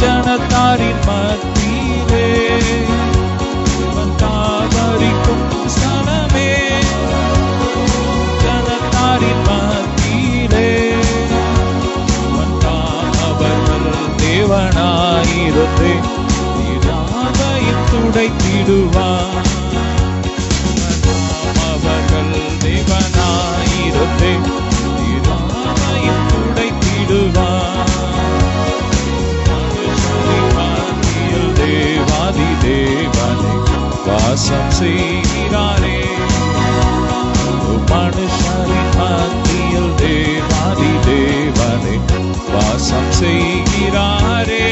ஜனத்தாரின் மத்தியிலே தாவரிக்கும் ஸ்தலமே, ஜனத்தாரின் மத்தியிலே அவர்கள் தேவனாயிருந்து யாவையும் துடைத்திடுவார். அவர்கள் தேவனாயிருந்து யாவையும் துடைத்திடுவார். தேவாதி தேவனை வாசம் செய்கிறாரே, மனுஷரின் மத்தியில் தேவாதி தேவனை வாசம் செய்கிறாரே.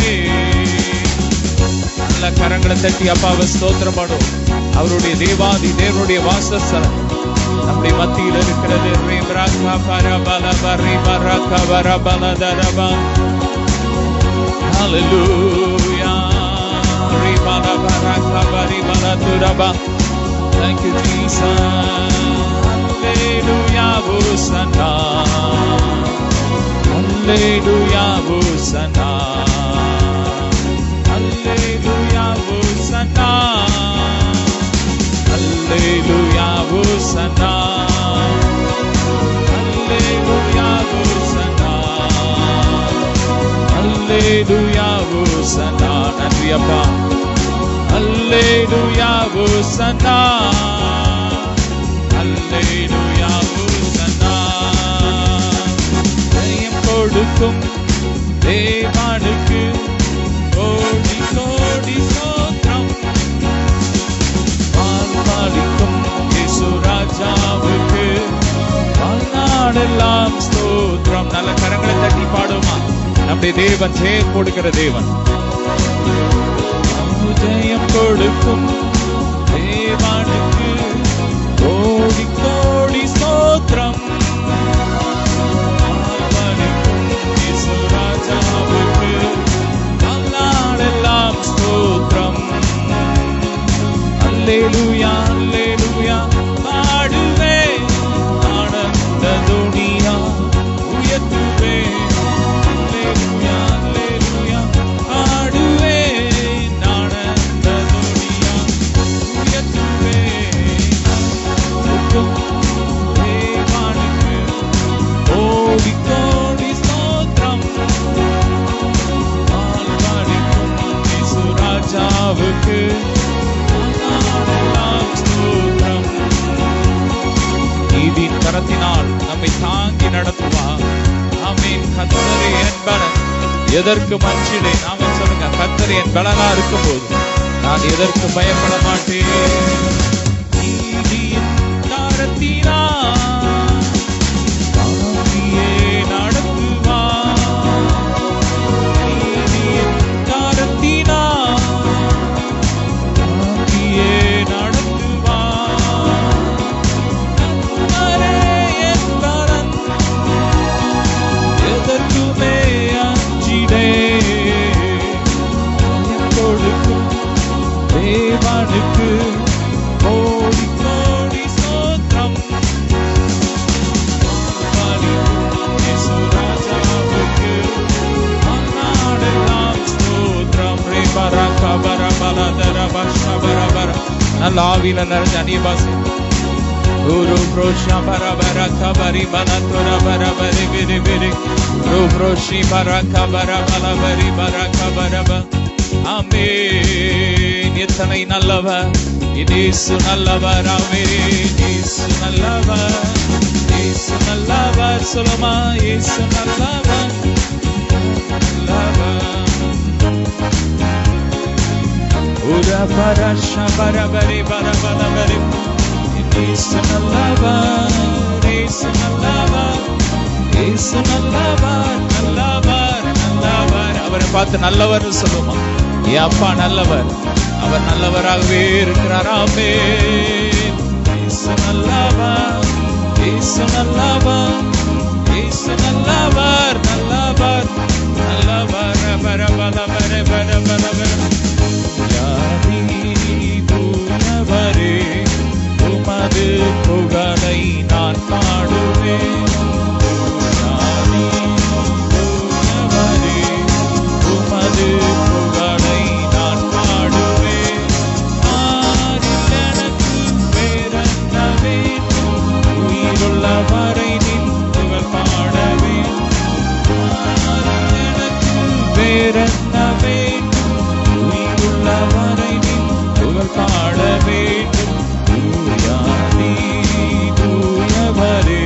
நல்ல கரங்களை தட்டி அப்பாவை ஸ்தோத்திரம் பண்ணும். அவருடைய தேவாதி தேவனுடைய வாசஸ்தலம் நம்முடைய மத்தியில் இருக்கிறது. Hallelujah. Thank you, Jesus. Hallelujah, Hosanna. Hallelujah, Hosanna. Hallelujah, Hosanna. Hallelujah, Hosanna. Hallelujah, Hosanna. Hallelujah, Hosanna. நன்றி அப்பா. Hallelujah, Hosanna. Hallelujah, Hosanna. ஜெயம் கொடுக்கும் தேவனுக்கு கோடி கோடி ஸ்தோத்திரம். வாழ்வளிக்கும் இயேசு ராஜாவுக்கு வாழ்நாளெல்லாம் ஸ்தோத்திரம். நல்ல கரங்களை தட்டி பாடுமா. நம்முடைய தேவன் ஜெயம் கொடுக்கிற தேவன். ஜெயம் கொடுக்கும் தேவனுக்கு கோடி கோடி ஸ்தோத்திரம். இயேசு ராஜாவுக்கு வாழ்நாளெல்லாம் ஸ்தோத்திரம். அல்லேலூயா அல்லேலூயா பாடுவே, ஆனந்த துனியா உயர்த்துவே. அல்லேலூயா அல்லேலூயா பாடுவே, ஆனந்த துனியா உயர்த்துவே. தேவனுக்கு கோடி கோடி ஸ்தோத்திரம். வாழ்வளிக்கும் இயேசு ராஜாவுக்கு ஸ்தோத்திரம். நீதியின் கரத்தினால் நம்மை தாங்கி நடத்துவார். ஆமென். கர்த்தரே என் பலன், எதற்கு மஞ்சிடேன். நாம சொல்லுங்க, கர்த்தரே என் பலனா இருக்கும் போது நான் எதற்கு பயப்பட மாட்டேன். நீதியின் கரத்தினால் தாங்கியே நடத்துவார். நீதியின் கரத்தினால் தாங்கியே நடத்துவார். கர்த்தரே என் பலன், எதற்குமே அஞ்சிடேன். கொடுக்கும் தேவனுக்கு கோடி கோடி ஸ்தோத்திரம். இயேசு ராஜாவுக்கு வாழ்நாளெல்லாம் ஸ்தோத்திரம். நல்ல ஆவியில நிறைஞ்ச அநீபாசி குரு புரோஷா பரபர கபரி பலத்துர பரபரி விரி விரி புரோஷி பரக பரபலபரி பரக பரப. ஆமென். எத்தனை நல்லவர் இயேசு நல்லவர். ஆமென். இயேசு நல்லவர், இயேசு நல்லவர். சொல்லுமா, இயேசு நல்லவர் நல்லவர். உர பரஷ பரபரி பரபலபரி. இயேசு நல்லவர், இயேசு நல்லவர், இயேசு நல்லவர் நல்லவர் நல்லவர். அவரை பார்த்து நல்லவர் சொல்லுமா. என் அப்பா நல்லவர், அவர் நல்லவராகவே இருக்கிறார். ஆமென். இயேசு நல்லவர், இயேசு நல்லவர், இயேசு நல்லவர் நல்லவர் நல்லவர். பரபல பரபல பரபல யாதி உமது புகழை நான் பாடுவேன். தூயானே, தூயவரே, உமது புகழை நான் பாடுவேன். ஆரில் எனக்கு வேறென்ன வேண்டும்? உயிருள்ள வரை நின் புகழ் பாடவேன். ஆரில் எனக்கு வேறென்ன வேண்டும்? உயிருள்ள வரை நின் புகழ் பாட வேண்டும். தூயானே, தூயவரே,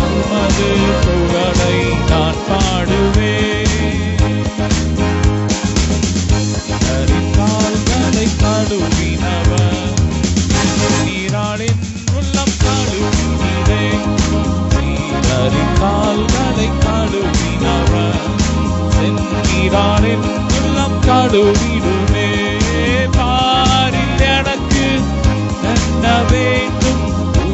உமது புகழை நான் பாடுவேன். கால்களை கழுவினவர், நீராளின் உள்ளம் கழுவினே. நீரின் கால்களை கழுவினவர், நீராளின் உள்ளம் கழுவிடுமே. பாரில் எனக்கு என்ன வேண்டும்?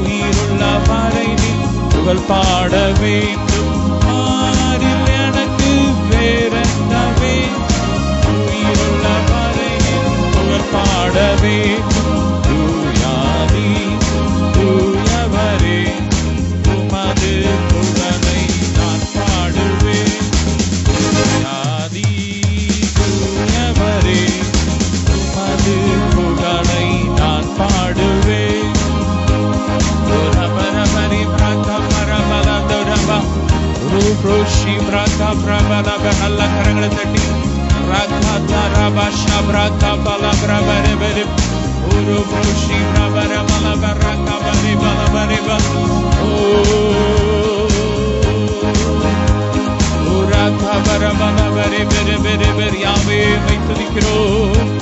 உயிருள்ள வரை நின் புகழ் பாட வேண்டும். பாரில் எனக்கு வேறென்ன வேண்டும்? உயிருள்ள வரை நின் புகழ் பாட வேண்டும். தூயானே, தூயவரே, உமது புகழை நான் பாடுவேன். தூயானே, தூயவரே, உமது புகழை நான் பாடுவேன். துரபரபரி பிரக பரபல துரப ரூப்ரோஷி பிரக பிரபல. நல்ல கரங்களை தட்டி ரக தரப ஷப்ரக பல பிரபரி பரி ரூப்ரோஷி பிரபர பல பிரக பரி பல பரி பல. ஓ ரக பரபல பரி பரி பரி பரி. யாவே வைத்து நிற்கிறோம்.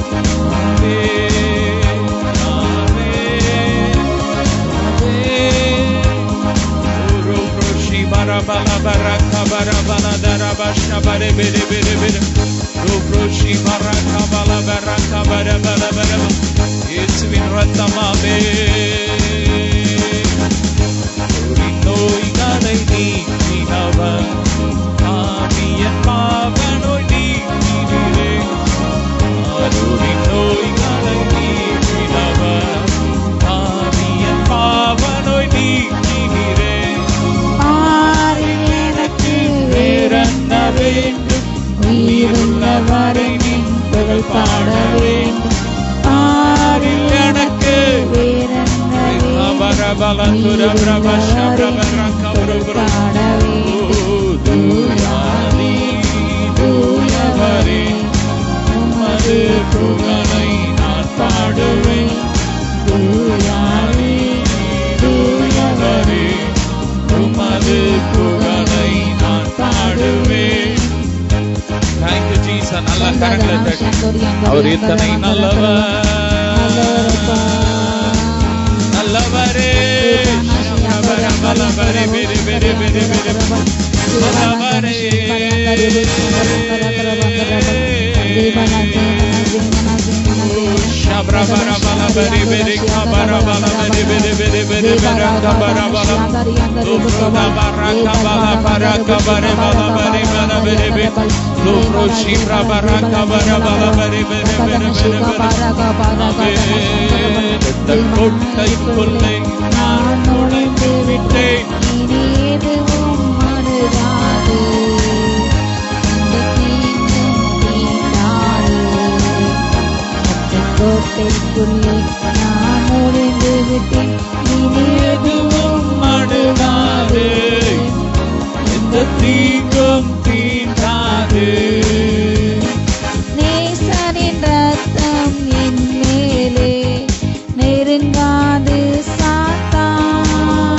Barabala baraka barabala darabasha bare bere bere bere. Roproshi baraka bala baraka barabala baraba. Yesvin ratamame. Urinoi ganai nikinava. Amiyan pavanoi nikire. Urinoi ganai nikinava. Amiyan pavanoi nikire. வேறென்ன வேண்டும்? உயிருள்ள வரை நின் புகழ் பாட வேண்டும். ஆரில் எனக்கு வேறென்ன வேண்டும்? பாட வேண்டும். தூயானே, தூயவரே, உமது புகழை நான் பாடுவேன். தூயானே, தூயவரே, உமது புகழை நான் பாடுவேன். Thank you Jesus. நல்ல கரங்களை தட்டி அவர் இத்தனை நல்லவர், நல்லவரே. நல்லவரே, பெரி பெரி பெரி பெரி நல்லவரே. Shabrabala beri beri kabarabala beri beri beri beri beri kabarabala. Lufra baraka bala baraka beri bala beri bala beri beri. Lufra shibra baraka barabala beri beri beri beri beri. The kottai kulle naan nulaindu vittein. Ini eduvum manudadu. கோட்டைக்குள்ளே நான் நுழைந்து விட்டேன். இனி எதுவும் மடுவாது, எந்த தீங்கும் தீண்டாது. நேசரின் ரத்தம் என் மேலே நெருங்காது சாத்தான்.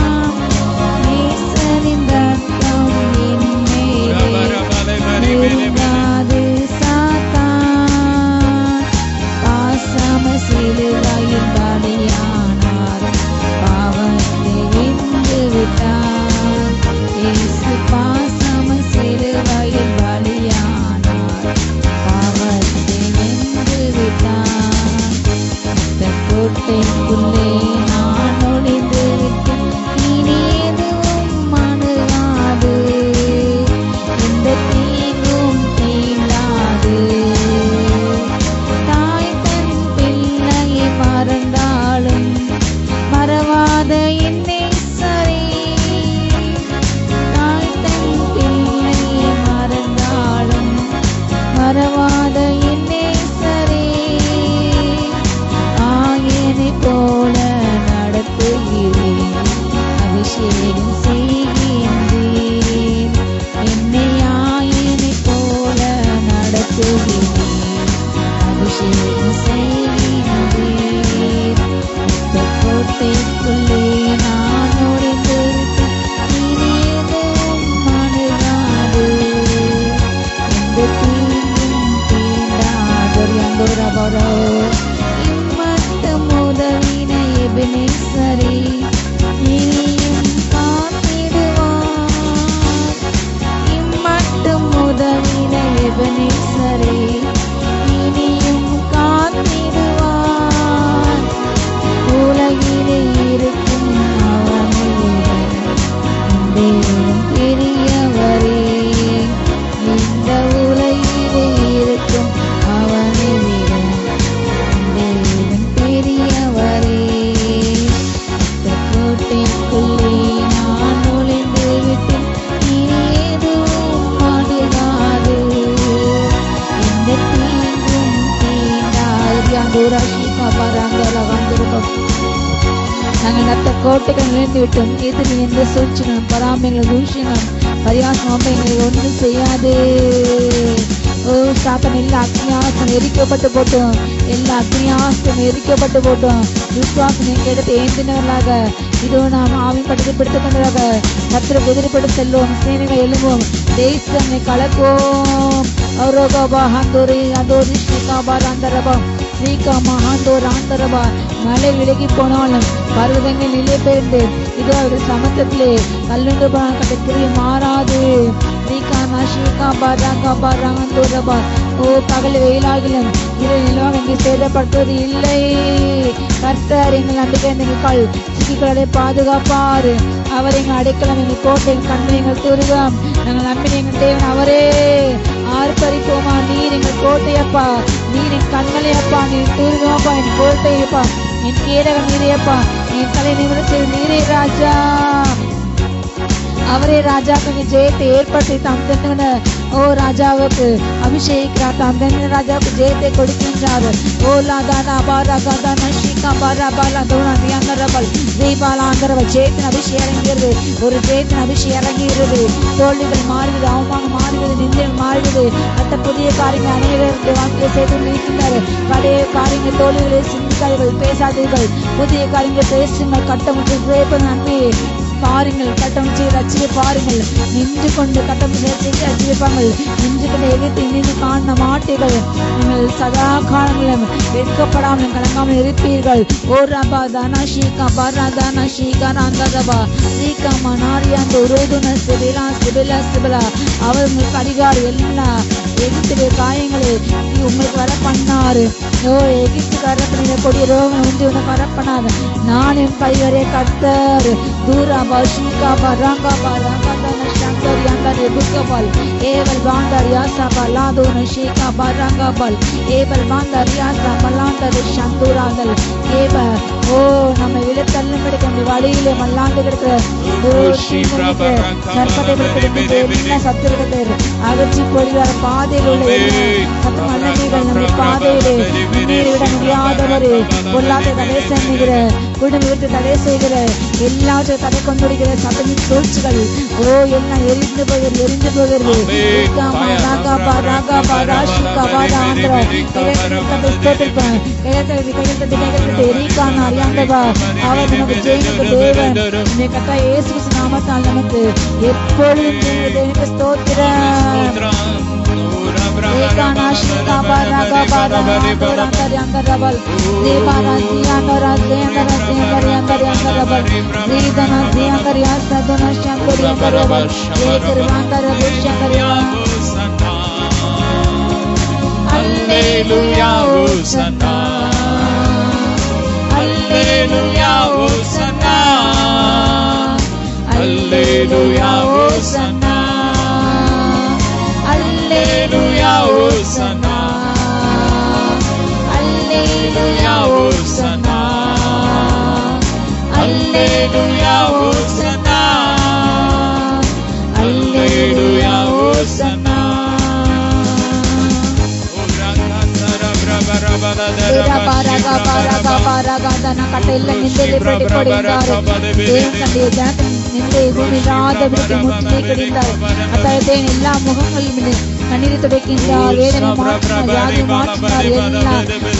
நாங்கள் நட்ட கோட்டைகள் நிறைந்து விட்டோம். எதிரி எந்த சூழ்ச்சிகளும் பராமரிகள் தூஷிகளும் பரியாசம் எங்களை ஒன்றும் செய்யாது. ஓ சாத்தன் எல்லா அக்னியாசம் எரிக்கப்பட்டு போட்டோம். எல்லா அக்னியாசம் எரிக்கப்பட்டு போட்டோம். விசுவாசம் எங்கள் இடத்தை ஏந்தினவர்களாக இதோ நாம் ஆவின் பட்டத்தை பிடித்துக் கொண்டதாக கர்த்தருக்கு எதிர்பட்டு செல்வோம். சேனைகள் எழுவோம். தேசத்தை கலப்போம். மழை விலகி போனாலும் பருவதங்கள் நிலை பெயர்ந்து இதோ அவர்கள் சமூகத்திலே கல்லுண்டு கிரிய மாறாது. ஓ பகல் வெயிலாகிலும் இரு நிலவாக எங்களை சேதப்படுத்துவது இல்லை. கர்த்தர் எங்கள் நம்பிக்கை எங்கள் சிக்கிகளை பாதுகாப்பார். அவர் எங்கள் அடைக்கலம், எங்கள் கோட்டை, எங்கள் கண்மணி, எங்கள் துருகம். நாங்கள் நம்பின எங்கள் தேவன் அவரே. ஆர்ப்பரிப்போமா, நீர் எங்கள் கோட்டையப்பா, நீர் என் கண்மலையப்பா, நீர் துருகமாப்பா, என் கோட்டையப்பா, என் கேடகம் நீரையப்பா, என் தலை நிமிடம் செய்த நீரே ராஜா. அவரே ராஜாவுக்கு ஜெயத்தை ஏற்படுத்தி தாம் தந்தவன ஓ ராஜாவுக்கு அபிஷேகிக்கிறார். தாம் தந்தன ராஜாவுக்கு ஜெயத்தை கொடுக்கின்றார். ஓ லாதானா பாரா காதானா ஷீகா பாரா பாலா தோனா தியாங்கரபல் தீபாலாங்கரபல் ஜெயத்தின் அபிஷேகம் இறங்குகிறது. ஒரு ஜெயத்தின் அபிஷேகம் இறங்குகிறது. தோல்விகள் மாறுகிறது, அவமானம் மாறுகிறது, நிந்தைகள் மாறுகிறது. மற்ற புதிய காரியங்கள் அனைவருக்கு வாங்கிய செய்து இருக்கின்றார். பழைய காரியங்கள் தோல்விகளை சிந்திக்காதீர்கள், பேசாதீர்கள். புதிய காரியங்கள் பேசுங்கள். கட்டமுற்று நன்மை பாருங்கள், கட்டமைச்சு ரசிக்க பாருங்கள். நின்று கொண்டு கட்டமைச்சு ரசிப்பாங்கள். நின்று கொண்டு எதிர்த்து நின்று காண மாட்டீர்கள். நீங்கள் சதா காலங்களும் வெட்கப்படாமல் கலங்காமல் இருப்பீர்கள். ஓ ரபா தானா ஷீகா பாரா தானா ஷீகா நாந்தரபா ஸ்ரீகாமா நாரியாந்த உரோதுன சிபிலா சிபிலா சிபிலா. அவர் உங்களுக்கு அதிகாரி எல்லா எகிப்துடைய காயங்களை உங்களுக்கு வர பண்ணாரு. ஓ எகிப்து கரப்பணியில கொடிய ரோகம் வந்து உனக்கு வர பண்ணாரு. நான் என் பரிவரை கர்த்தர் தூரா பாஷிகா பராங்கா பராங்கா தான சங்கர் யாந்தர் எபுக்கபால் ஏவல் பாந்தர் யாசா பலாதோன ஷீகா பராங்கா பால் ஏவல் பாந்தர் யாசா பலாந்தர் சந்துராதல் ஏவ. ஓ நம்மை விழுத்தள்ளும் எடுக்க வழியிலே மல்லாந்து கிடக்கிற சர்ப்பத்தை விடுத்த சத்துருக்கத்தை அகற்றி போடுகிற பாதையில் உள்ள மலர்கள் நம்ம பாதையிலே நீரிவிட முடியாதவரே பொல்லாத தடை செய்கிற குடும்பத்தை தடை செய்கிற எல்லாவற்றையும் தடை கொண்டுடுகிற சட்டத்தின் சூழ்ச்சிகள் ஓ எல்லாம் எரிந்து போகிறது, எரிந்து போகிறது. அவர் நமக்கு ஜெயிக்க தேவன். நாமத்தால் நமக்கு எப்பொழுதும் ஸ்தோத்திரம். Alleluia, Hosanna. Alleluia, Hosanna. Alleluia, Hosanna. Alleluia, Hosanna. Alleluia, Hosanna. Alleluia, Hosanna. Alleluia, Hosanna. கட்டையில் நிந்தையை பெற்றுக்கொடுத்தார். நிந்தை பூமியில்லாத முற்றினை கிடைத்தார். அத்தகைய எல்லா முகங்களிலும் கண்ணீரை துடைக்கின்றார். வேதனை மாற்றினார், வியாதி மாற்றினார். எல்லா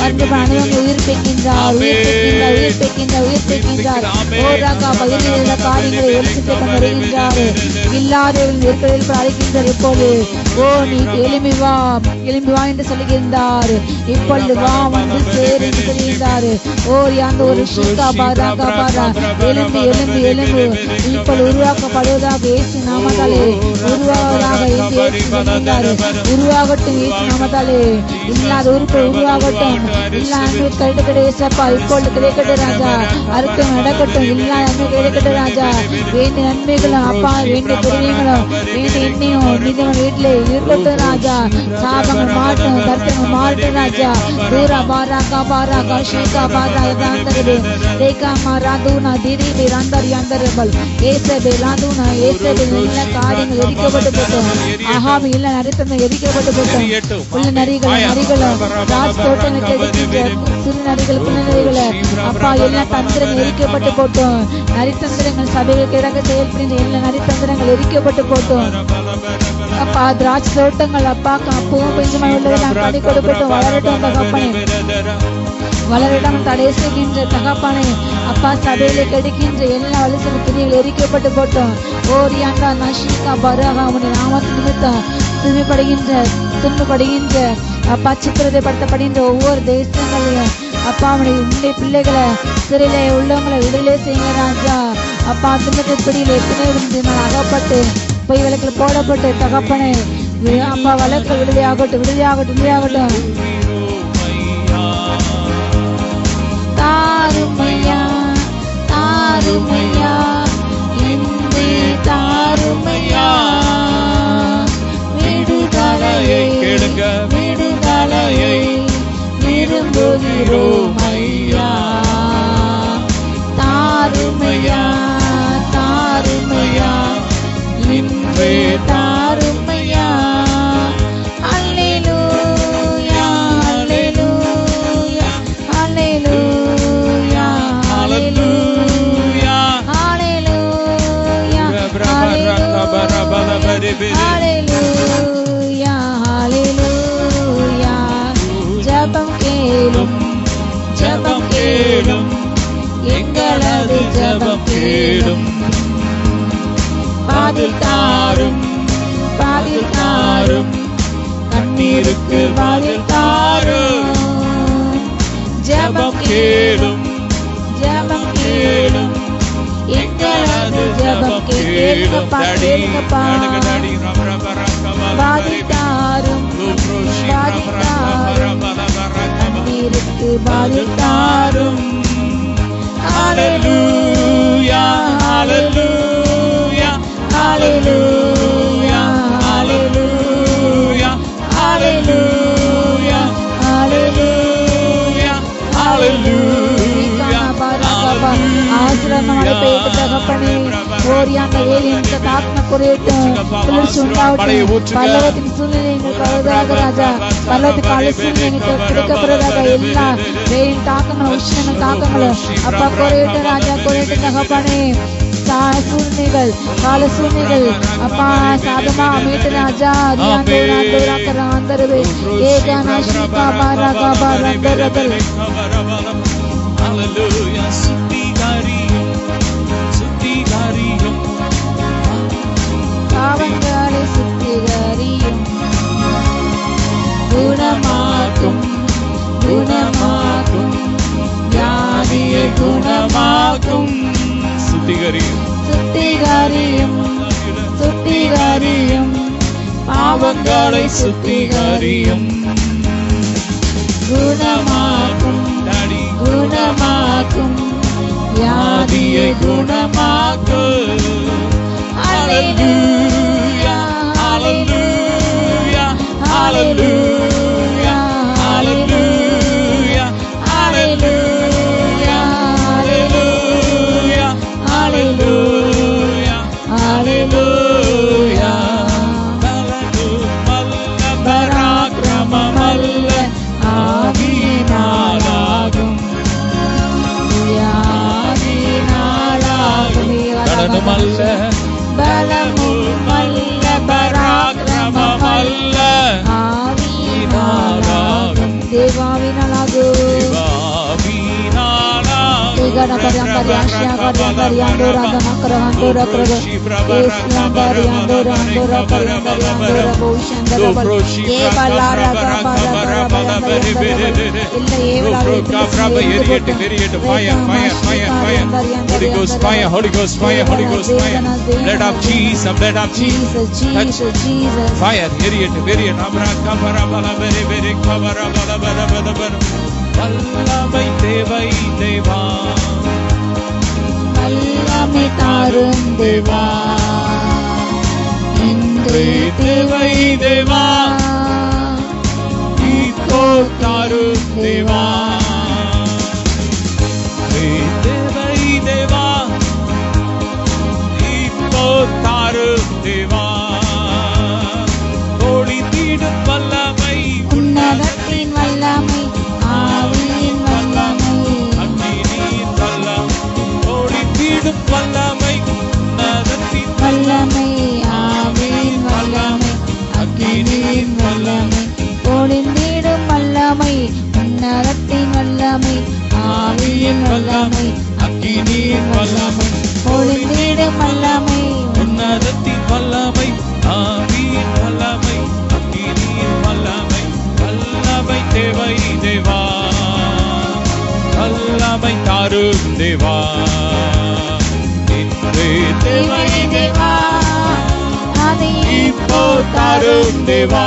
அனுபவங்களை உயிர்ப்பிக்கின்றார், உயிர்ப்பிக்கின்றார், உயிர்ப்பிக்கின்றார், உயிர்ப்பிக்கின்றார். ஓராக பகிர்ந்த காரியங்களை எரிசித்துக் கொண்டிருக்கின்றார். இல்லாதவர்கள் இருக்கிறவர்கள் அழைக்கின்றார். இப்போது ஓ நீ எழும்பி வா, எழும்பி வா என்று சொல்லுகின்றார். இப்பொழுது வா வந்து சேர் என்று சொல்லுகின்றார். ஓர் யாந்த ஒரு ஷீகா பாரா பாரா எழும்பி எழும்பி எழும்பு இப்பொழுது உருவாக்கப்படுவதாக இயேசு நாமத்தாலே உருவாவதாக என்று சொல்லுகின்றார். உருவாகட்டும் இயேசு நாமத்தாலே. இல்லாத உறுப்பு உருவாகட்டும். இல்லா அன்பு கிடைக்கட்டும் ஏசப்பா. இப்பொழுது கிடைக்கட்டும் ராஜா. அறுக்கம் நடக்கட்டும். இல்லா அன்பு கிடைக்கட்டும் ராஜா. வேண்டிய நன்மைகளும் அப்பா வேண்டிய புரிமைகளும் வேண்டிய எண்ணையும் நிதவன் வீட்டிலே இருக்கட்டும் ராஜா. சாபங்கள் மாட்டும், கருத்துங்கள் மாறட்டும் ராஜா. தூரா பாரா காபாரா காஷேகா பாரா தாந்தரது ரேகா மாராதுனா திரிபி ராந்தர் யாந்தரபல் ஏசபே லாதுனா ஏசபே எல்லா காரியங்கள் எரிக்கப்பட்டு போட்டோம். ஆகாமி இல்ல நடத்த தந்திரங்கள் எரிக்கப்பட்டு போட்டோம். புல் நரிகளும் ராஜ் தோட்டங்களுக்கு எரிக்கின்ற சிறு நரிகள் புல் நரிகளை அப்பா எல்லா தந்திரங்கள் எரிக்கப்பட்டு போட்டோம். நரித்தந்திரங்கள் சபைகளுக்கு இறங்க செயல்படுகின்ற எல்லா நரித்தந்திரங்கள் எரிக்கப்பட்டு போட்டோம். அப்பா திராட்சை தோட்டங்கள் அப்பா அப்பவும் பெஞ்சமாய் உள்ளதெல்லாம் கனி கொடுக்கட்டும், வளரட்டும் தகப்பனே, வளரிடம் தடை செய்கின்ற தகப்பனை அப்பா சபையில கிடைக்கின்ற எல்லா வலிசன கிரிகள் எரிக்கப்பட்டு போட்டோம். ஓரியாண்டா நஷிகா பரஹா உன்னுடைய நாமத்து நிமித்தம் துன்பப்படுகின்ற அப்பா சித்திரத்தைப்படுத்தப்படுகின்ற ஒவ்வொரு தேசங்களையும் அப்பா உன்னுடைய பிள்ளைகளை சிறையிலே உள்ளவங்களை விடுதலை செய்யுங்க ராஜா. அப்பா துன்பத்தை பிடியில் எத்தனை அகப்பட்டு பொய் வழக்கில் போடப்பட்டு தகப்பனை அப்பா வழக்கில் விடுதலையாகட்டும், விடுதலையாகட்டும், விடுதலையாகட்டும். தாருமையா தாருமையா இன்றே தாருமையா விடுதலையை கேளுங்க, விடுதலையை விரும்புகிறோம் ஐயா. தாருமையா தாருமையா இன்றே தாருமையா. அல்லேலூயா அல்லேலூயா அல்லேலூயா அல்லேலூயா அல்லேலூயா அல்லேலூயா அல்லேலூயா. ஜெபம் கேளும் ஜெபம் கேளும் எங்களது ஜெபம் கேளும். பாதில் தாரும் பாதில் தாரும் கண்ணீருக்கு பாதில் தாரும். ஜெபம் கேளும் ஜெபம் கேளும் எங்களது ஜெபம் கேளுங்கப்பா கேளுங்கப்பா. பாதில் தாரும் பாதில் தாரும் கண்ணீருக்கு பாதில் தாரும். ஹல்லேலூயா ஹல்லேலூயா ஹல்லேலூயா ஹல்லேலூயா ஹல்லேலூயா ஹல்லேலூயா ஹல்லேலூயா. ஆசீர்வாதமான பேய்க்கு தகப்பனே ஓரியாண்ட வேலியன் தாத்ம குறையட்டும், குளிர்ச்சி உண்டாவட்டும். பல்லவத்தின் சூழ்நிலை எங்களுக்கு வருவதாக ராஜா, பல்லவத்துக்கு கால சூழ்நிலை எங்களுக்கு கிடைக்கப்படுவதாக. எல்லா வெயில் தாக்கங்களும் உஷ்ணங்கள் தாக்கங்களும் அப்பா குறையட்டும் ராஜா, குறையட்டும் தகப்பனே. சூழ்நிலைகள் கால சூழ்நிலைகள் அப்பா சாதமா அமைட்டு ராஜா. ஆந்தரவே ஏகானா ஸ்ரீகா பாரகா பாரந்தரதல். ஹல்லேலூயா. சுத்திகரியும் சுத்திகரியும் பாவங்களை சுத்திகரியும் குணமாக்கும் குணமாக்கும் வியாதியை குணமாக்கும். சுத்திகரியும் சுத்திகரியும் சுத்திகரியும் பாவங்களை சுத்திகரியும் குணமாக்கும் குணமாக்கும் வியாதியை குணமாக்கும். ஹல்லேலூயா ஹல்லேலூயா ஹல்லேலூயா ஹல்லேலூயா ஹல்லேலூயா ஹல்லேலூயா ஹல்லேலூயா ஹல்லேலூயா. பராக்கிரமமல்ல ஆவியினாலாகும் வியாதியினாலாகும். கடனுமல்ல பலமுமல்ல பராக்கிரமமல்ல ஆவியினாலாகும் தேவாவினாலாகும். Holy Ghost fire. Blood of Jesus, blood of Jesus. Fire, வல்லமை தேவை தேவா, வல்லமை தாரும் தேவா, இன்றே தேவை தேவா, இப்போ தாரும் தேவா. தேவை தேவா, இப்போ தாரும் தேவா. ஒளி இன்றே தேவை தேவா அதை இப்போ தாரும் தேவா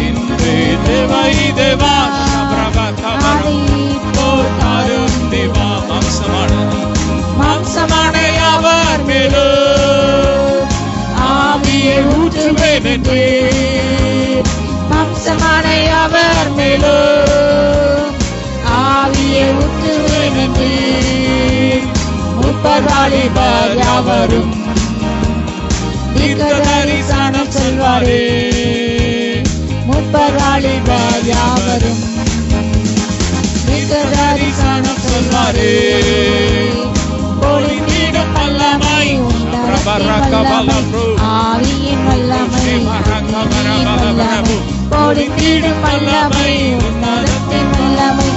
இன்றே தேவை தேவா அதை இப்போ தாரும் தேவா மாம்சமான அவர் மேலும் ஆவியை ஊற்றுவேன் என்றே மாம்சமான அவர் மேலும் ஆவியை ஊற்றுவேன் என்று முப்பதாளிபர் யாவரும் தீர்க்கதரிசனம் சொல்வாரே முப்பதாளிபர் யாவரும் தீர்க்கதரிசனம் சொல்வாரே பொழிந்திடும் வல்லமை ஆவியின் வல்லமை பொழிந்திடும் வல்லமை உன்னதத்தின் வல்லமை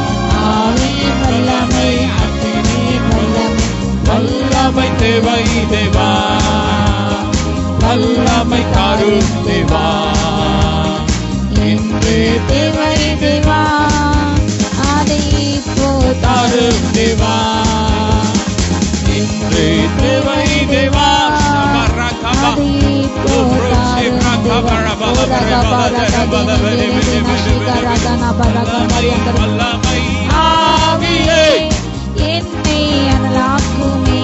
ஆவியின் வல்லமை அக்கினியின் வல்லமை வல்லமை தேவை தேவா வல்லமை தாரும் தேவா இன்றே தேவை தேவா அதை இப்போ தாரும் தேவா இன்றே தேவை தேவா அதை இப்போ வல்லமை ஆவியே என்னை அனலாக்குமே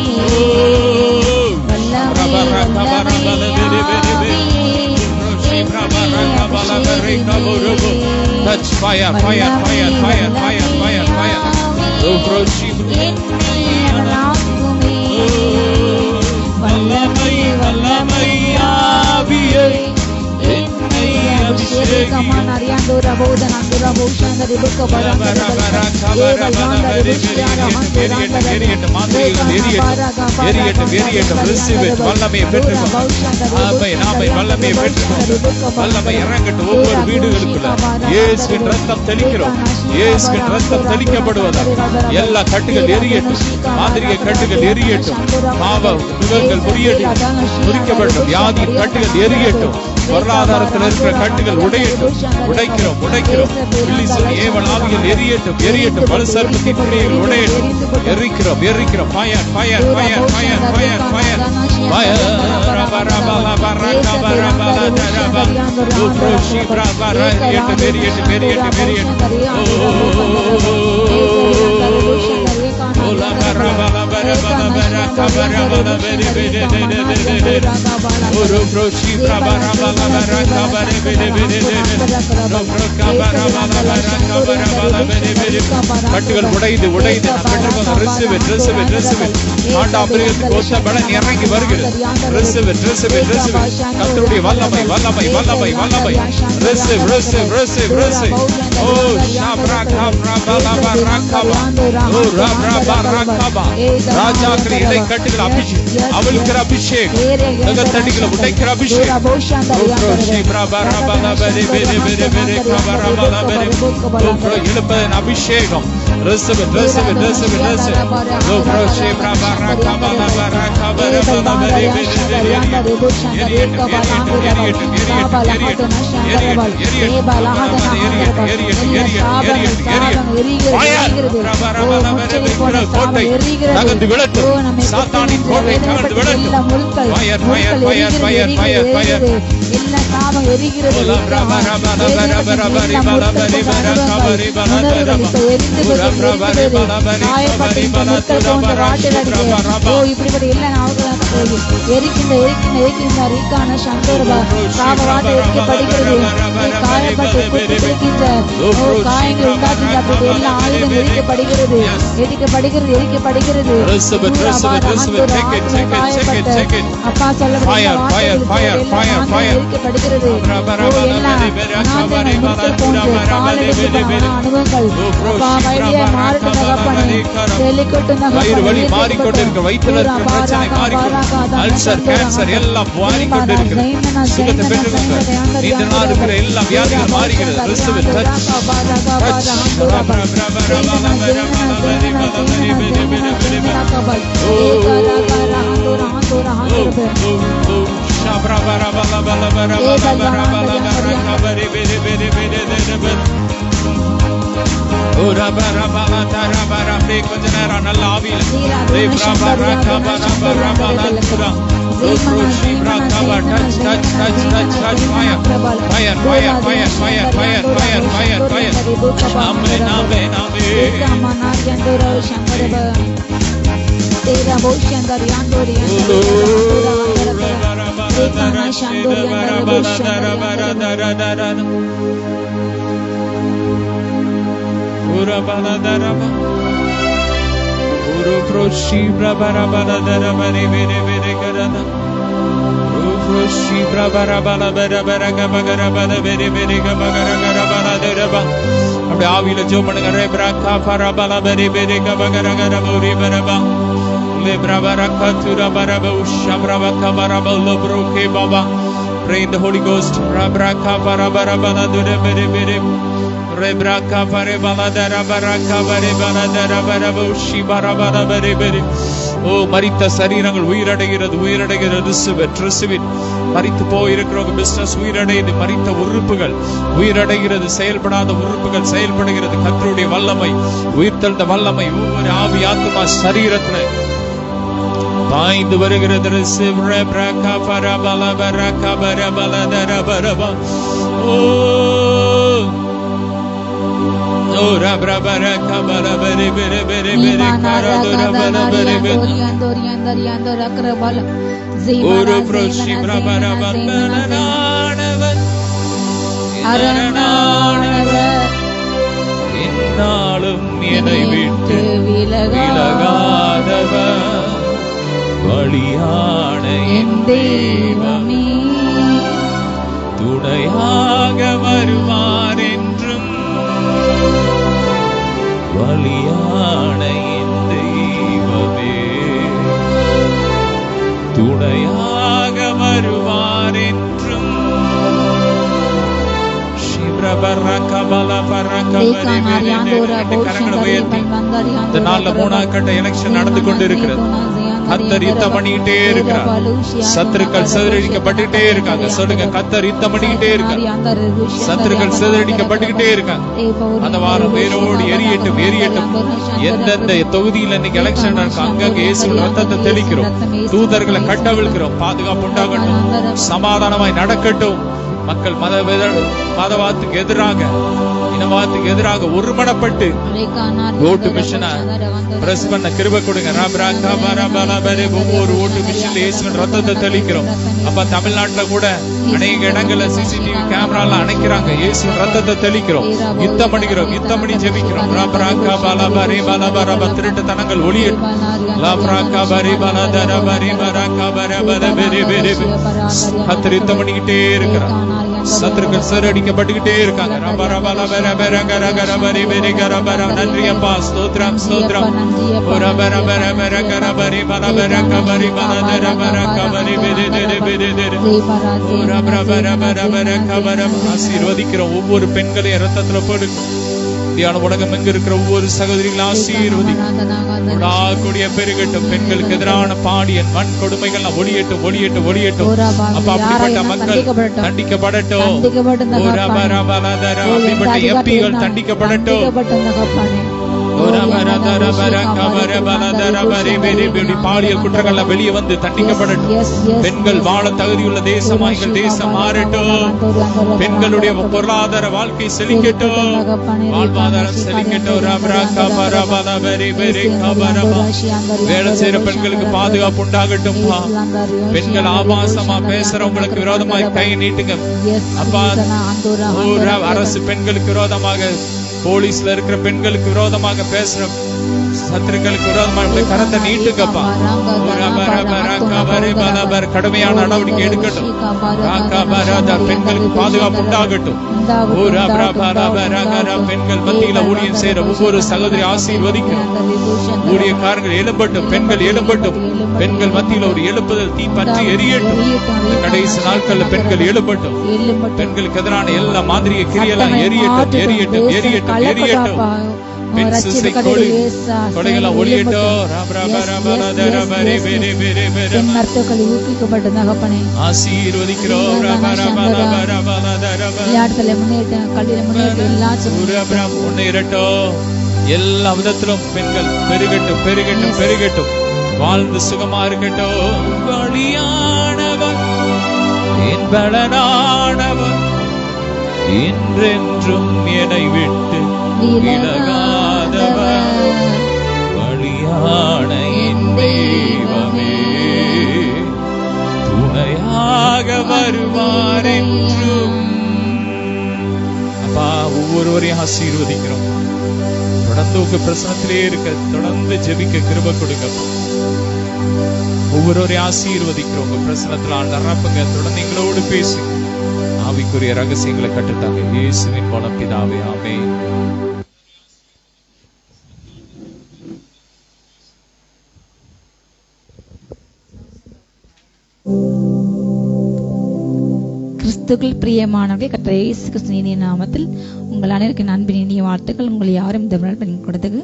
வல்லமை Touch fire, fire, fire, fire, fire, fire, fire. வல்லமை வல்லமை ஆவியே என்னை அபிஷேகம் அறியாண்டோர போதன் அந்துர போஷாந்த ரிபுக்க வல்லமை இறங்கட்டும் ஒவ்வொரு வீடுகளுக்குள்ள இயேசுவின் ரத்தம் தெளிக்கிறோம் இயேசுவின் ரத்தம் தெளிக்கப்படுவதால் எல்லா கட்டுகள் எரியட்டும் மாதிரிகை கட்டுகள் எரியட்டும் பாவ நுகங்கள் முறிக்கப்படும் வியாதியின் கட்டுகள் எரியட்டும் பொருளாதாரத்தில் இருக்கிற கட்டுகள் உடையட்டும் உடைக்கிறோம் ஏவல் ஆவிகள் எரியட்டும் வலுசர்ப்பத்தின் கிரியைகள் உடையட்டும் எரிக்கிறோம் fire fire fire fire fire fire fire கட்டுகள் உடைந்து இறங்கி வருகிறது கர்த்தருடைய வல்லமை வல்லமை வல்லமை வல்லமை ராஜாக்களை இடை கட்டுகள் அபிஷேகம் அவளுக்கு அபிஷேகம் தடிகளை உடைக்கிற அபிஷேகம் இழுப்பதன் அபிஷேகம் கோட்டை தகர்ந்து விழட்டும் சாத்தானின் கோட்டை தகர்ந்து விழட்டும் fire fire fire fire fire fire எல்லா சாபம் எரிகிறது இப்படிப்பட்ட எல்லா நாவுகளாக எரிக்கின்ற ரீக்கான சந்தோர்பா சாபவாட்டு எரிக்கப்படுகிறது காயப்பட்டு காயங்கள் உண்டாக்கின்ற எல்லா ஆயுதம் எரிக்கப்படுகிறது அப்பா வயிறு வலி மாறிக்கொண்டிருக்க வயிற்றுல இருக்கிற பிரச்சனை மாறிக்கொண்டு அல்சர் கேன்சர் எல்லாம் மாறிக்கொண்டிருக்கிறது சுகத்தை பெற்றுக்கொண்டு நீண்ட நாள் இருக்கிற எல்லா வியாதிகள் மாறுகிறது கிறிஸ்துவின் அப்படியே கொஞ்ச நேரம் நல்ல ஆவியில அப்படி ஆவியில ஜெபம் பண்ணுங்க. Pray in the Holy Ghost. ஓ மரித்த சரீரங்கள் உயிரடைகிறது, உயிரடைகிறது. மரித்து போயிருக்கிறவங்க பிசினஸ் உயிரடையுது. மரித்த உறுப்புகள் உயிரடைகிறது. செயல்படாத உறுப்புகள் செயல்படுகிறது. கர்த்தருடைய வல்லமை, உயிர்த்தெழுந்த வல்லமை ஒவ்வொரு ஆவி ஆத்துமா சரீரத்துல பாய்ந்து வருகிறது. என்னாலும் என்னை விட்டு விலகாதவர் பலியான என் தெய்வமே துணையாக வருவார் என்றும். பலியான என் தெய்வமே துணையாக வருவார் என்றும். இந்த நாள்ல 3ஆம் கட்ட எலெக்ஷன் நடந்து கொண்டு இருக்கிறது. கர்த்தர் யுத்தம் பண்ணிக்கிட்டே இருக்கிறார். சத்துருக்கள் சிதறடிக்கப்பட்டுட்டே இருக்காங்க. சொல்லுங்க, கர்த்தர் யுத்தம் பண்ணிக்கிட்டே இருக்காங்க. சத்துருக்கள் சிதறடிக்கப்பட்டுக்கிட்டே இருக்காங்க. அந்த வாரம் வேரோடு எரியட்டும், எரியட்டும். எந்தெந்த தொகுதியில் இன்னைக்கு எலெக்ஷன் நடக்கும் அங்கங்க இயேசுவின் ரத்தத்தை தெளிக்கிறோம். தூதர்களை கட்டவிழ்கிறோம். பாதுகாப்பு உண்டாகட்டும், சமாதானமாய் நடக்கட்டும். மக்கள் மதவாதத்துக்கு எதிராக, இனவாதத்துக்கு எதிராக ஒருமனப்பட்டு ஓட்டு மிஷனை பிரஸ் பண்ண கிருபை கொடுங்க. ஒவ்வொரு ஓட்டு மிஷின்ல இயேசுவின் ரத்தத்தை தெளிக்கிறோம். அப்ப தமிழ்நாட்டுல கூட அநேக இடங்கள்ல சிசிடிவி கேமரால அணைக்கிறாங்க. இயேசுவின் ரத்தத்தை தெளிக்கிறோம். யுத்தம் பண்ணிக்கிறோம், யுத்தம் பண்ணி ஜெபிக்கிறோம். திருட்டுத்தனங்கள் ஒளியட்டும். கர்த்தர் யுத்தம் பண்ணிக்கிட்டே இருக்கிறார். சத்துருக்கள் சிதறடிக்கப்பட்டுக்கிட்டே இருக்காங்க. நன்றி அப்பா, ஸ்தோத்திரம், ஸ்தோத்திரம். ஆசீர்வதிக்கிறோம். ஒவ்வொரு பெண்களையும் இரத்தத்துல போடு. இந்தியான உலகம் எங்க இருக்கிற ஒவ்வொரு சகோதரிகளும் ஆசீர்வதிக்கூடிய பெருகட்டும். பெண்களுக்கு எதிரான பாடியன் மண் கொடுமைகள் ஒளியட்டும், ஒளியட்டும், ஒளியட்டும். அப்ப அப்படிப்பட்ட மக்கள் தண்டிக்கப்படட்டும். அப்படிப்பட்ட எம்பிகள் தண்டிக்கப்படட்டும். பாலியல் குற்றங்கள்ல வெளியே வந்து தண்டிக்கப்படட்டும். பெண்கள் வாழ தகுதியுள்ள தேசமாய்கள் தேசம் மாறட்டும். பெண்களுடைய பொருளாதார வாழ்க்கை செழிக்கட்டும், வாழ்வாதாரம் செழிக்கட்டும். வேலை செய்யற பெண்களுக்கு பாதுகாப்பு உண்டாகட்டும். பெண்கள் ஆபாசமா பேசுறவங்களுக்கு விரோதமாக கை நீட்டுங்க அப்பா. அரசு பெண்களுக்கு விரோதமாக, போலீஸ்ல இருக்கிற பெண்களுக்கு விரோதமாக பேசுற சத்துருக்களுக்கு விரோதமாக கரத்தை நீட்டுக்கப்பா. கடுமையான நடவடிக்கை எடுக்கட்டும். பெண்களுக்கு பாதுகாப்பு உண்டாகட்டும். பெண்கள் மத்தியில ஊழியம் செய்யற ஒவ்வொரு சகோதரி ஆசீர்வதிக்கணும். ஊழியக்காரர்கள் எழும்பட்டும், பெண்கள் எழும்பட்டும். பெண்கள் மத்தியில ஒரு எழுப்புதல் தீ பற்றி எரியட்டும். கடைசி நாட்கள்ல பெண்கள் எழும்பட்டும். பெண்களுக்கு எதிரான எல்லா மாதிரிய கிரியெல்லாம் எரியட்டும், எரியட்டும், எரியட்டும், எரியட்டும். கொடைகளை ஒளியட்டும். ஆசீர்வதிக்கிறோம். முன்னேறட்டும். எல்லா விதத்திலும் பெண்கள் பெருகட்டும், பெருகட்டும், பெருகட்டும். வாழ்ந்து சுகமா இருக்கட்டும். வழியானவன் என் பலனானவன், என்றென்றும் என்னை விட்டு விலகாதவன். வழியான என் தெய்வமே துணையாக வருவார் என்றும். அப்பா, ஒவ்வொருவரையும் ஆசீர்வதிக்கிறோம். தொடர்ந்து உங்க பிரசனத்திலே இருக்க, தொடர்ந்து ஜெபிக்க கிருபை கொடுங்க. ஒவ்வொருவரையும் ஆசீர்வதிக்கிறோம். உங்க பிரசனத்துல நிரப்புங்க. தொடர்ந்து எங்களோடு பேசி ஆவிக்குரிய ரகசியங்களை கற்றுத்தாங்க. இயேசுவின் மூலம் பிதாவே, ஆமென். கிறிஸ்துக்குள் பிரியமானவர்களே, கர்த்தர் இயேசு கிறிஸ்துவின் நாமத்தில் உங்கள் அனைவருக்கும் அன்பின் இனிய வாழ்த்துக்கள். உங்கள் யாரும் இந்த நாள் பண்ணி கொடுத்தது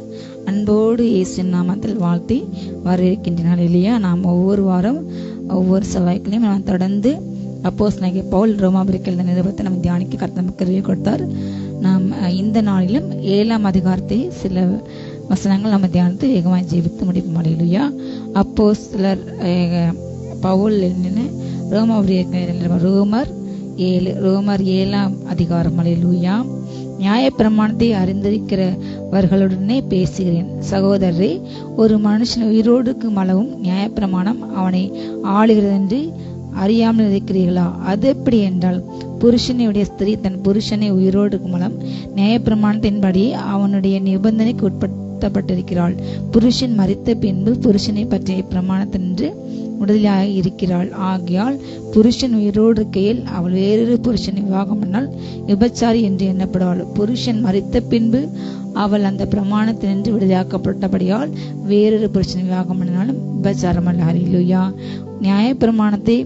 அன்போடு இயேசுவின் நாமத்தில் வாழ்த்தி வரவேற்கின்றனர். இல்லையா, நாம் ஒவ்வொரு வாரம் ஒவ்வொரு செவ்வாய்க்கிலையும் நாம் தொடர்ந்து அப்போஸ்தலனாகிய பவுல் ரோமாபுரிக்கு எழுதின நிருபத்தை நம்ம தியானிக்க கர்த்தர் நமக்கு கிருபை கொடுத்தார். நாம் இந்த நாளிலும் 7ஆம் அதிகாரத்தை சில வசனங்கள் நம்ம தியானித்து வேகமாக ஜெபித்து முடிப்போம். அல்லேலூயா. அப்போஸ்தலர் பவுல் ரோமர் 7ஆம் அதிகாரம். அல்லேலூயா. நியாயப்பிரமாணத்தை அறிந்திருக்கிறவர்களுடனே பேசுகிறேன். சகோதரரே, ஒரு மனுஷன் உயிரோடுக்கும் அளவும் நியாயப்பிரமாணம் அவனை ஆளுகிறது என்று அறியாமல் இருக்கிறீர்களா? அது எப்படி என்றால், புருஷனுடைய ஸ்திரீ தன் புருஷனை உயிரோடுக்கும் அளம் நியாயப்பிரமாணத்தின்படி அவனுடைய நிபந்தனைக்கு உட்படுத்தப்பட்டிருக்கிறாள். புருஷன் மரித்த பின்பு புருஷனை பற்றிய பிரமாணத்தினின்று விடுதலையாக இருக்கிறாள். ஆகையால் புருஷன் உயிரோடு இருக்கையில் அவள் வேறொரு புருஷனை விவாகம் பண்ணால் விபச்சாரி என்று எண்ணப்படுவாள். புருஷன் மரித்த பின்பு அவள் அந்த பிரமாணத்தினின்று விடுதலையாக்கப்பட்டபடியால் வேறொரு புருஷனை விவாகம் பண்ணினாலும் விபச்சாரம் அல்ல. அல்லேலூயா. நியாயப்பிரமாணத்தை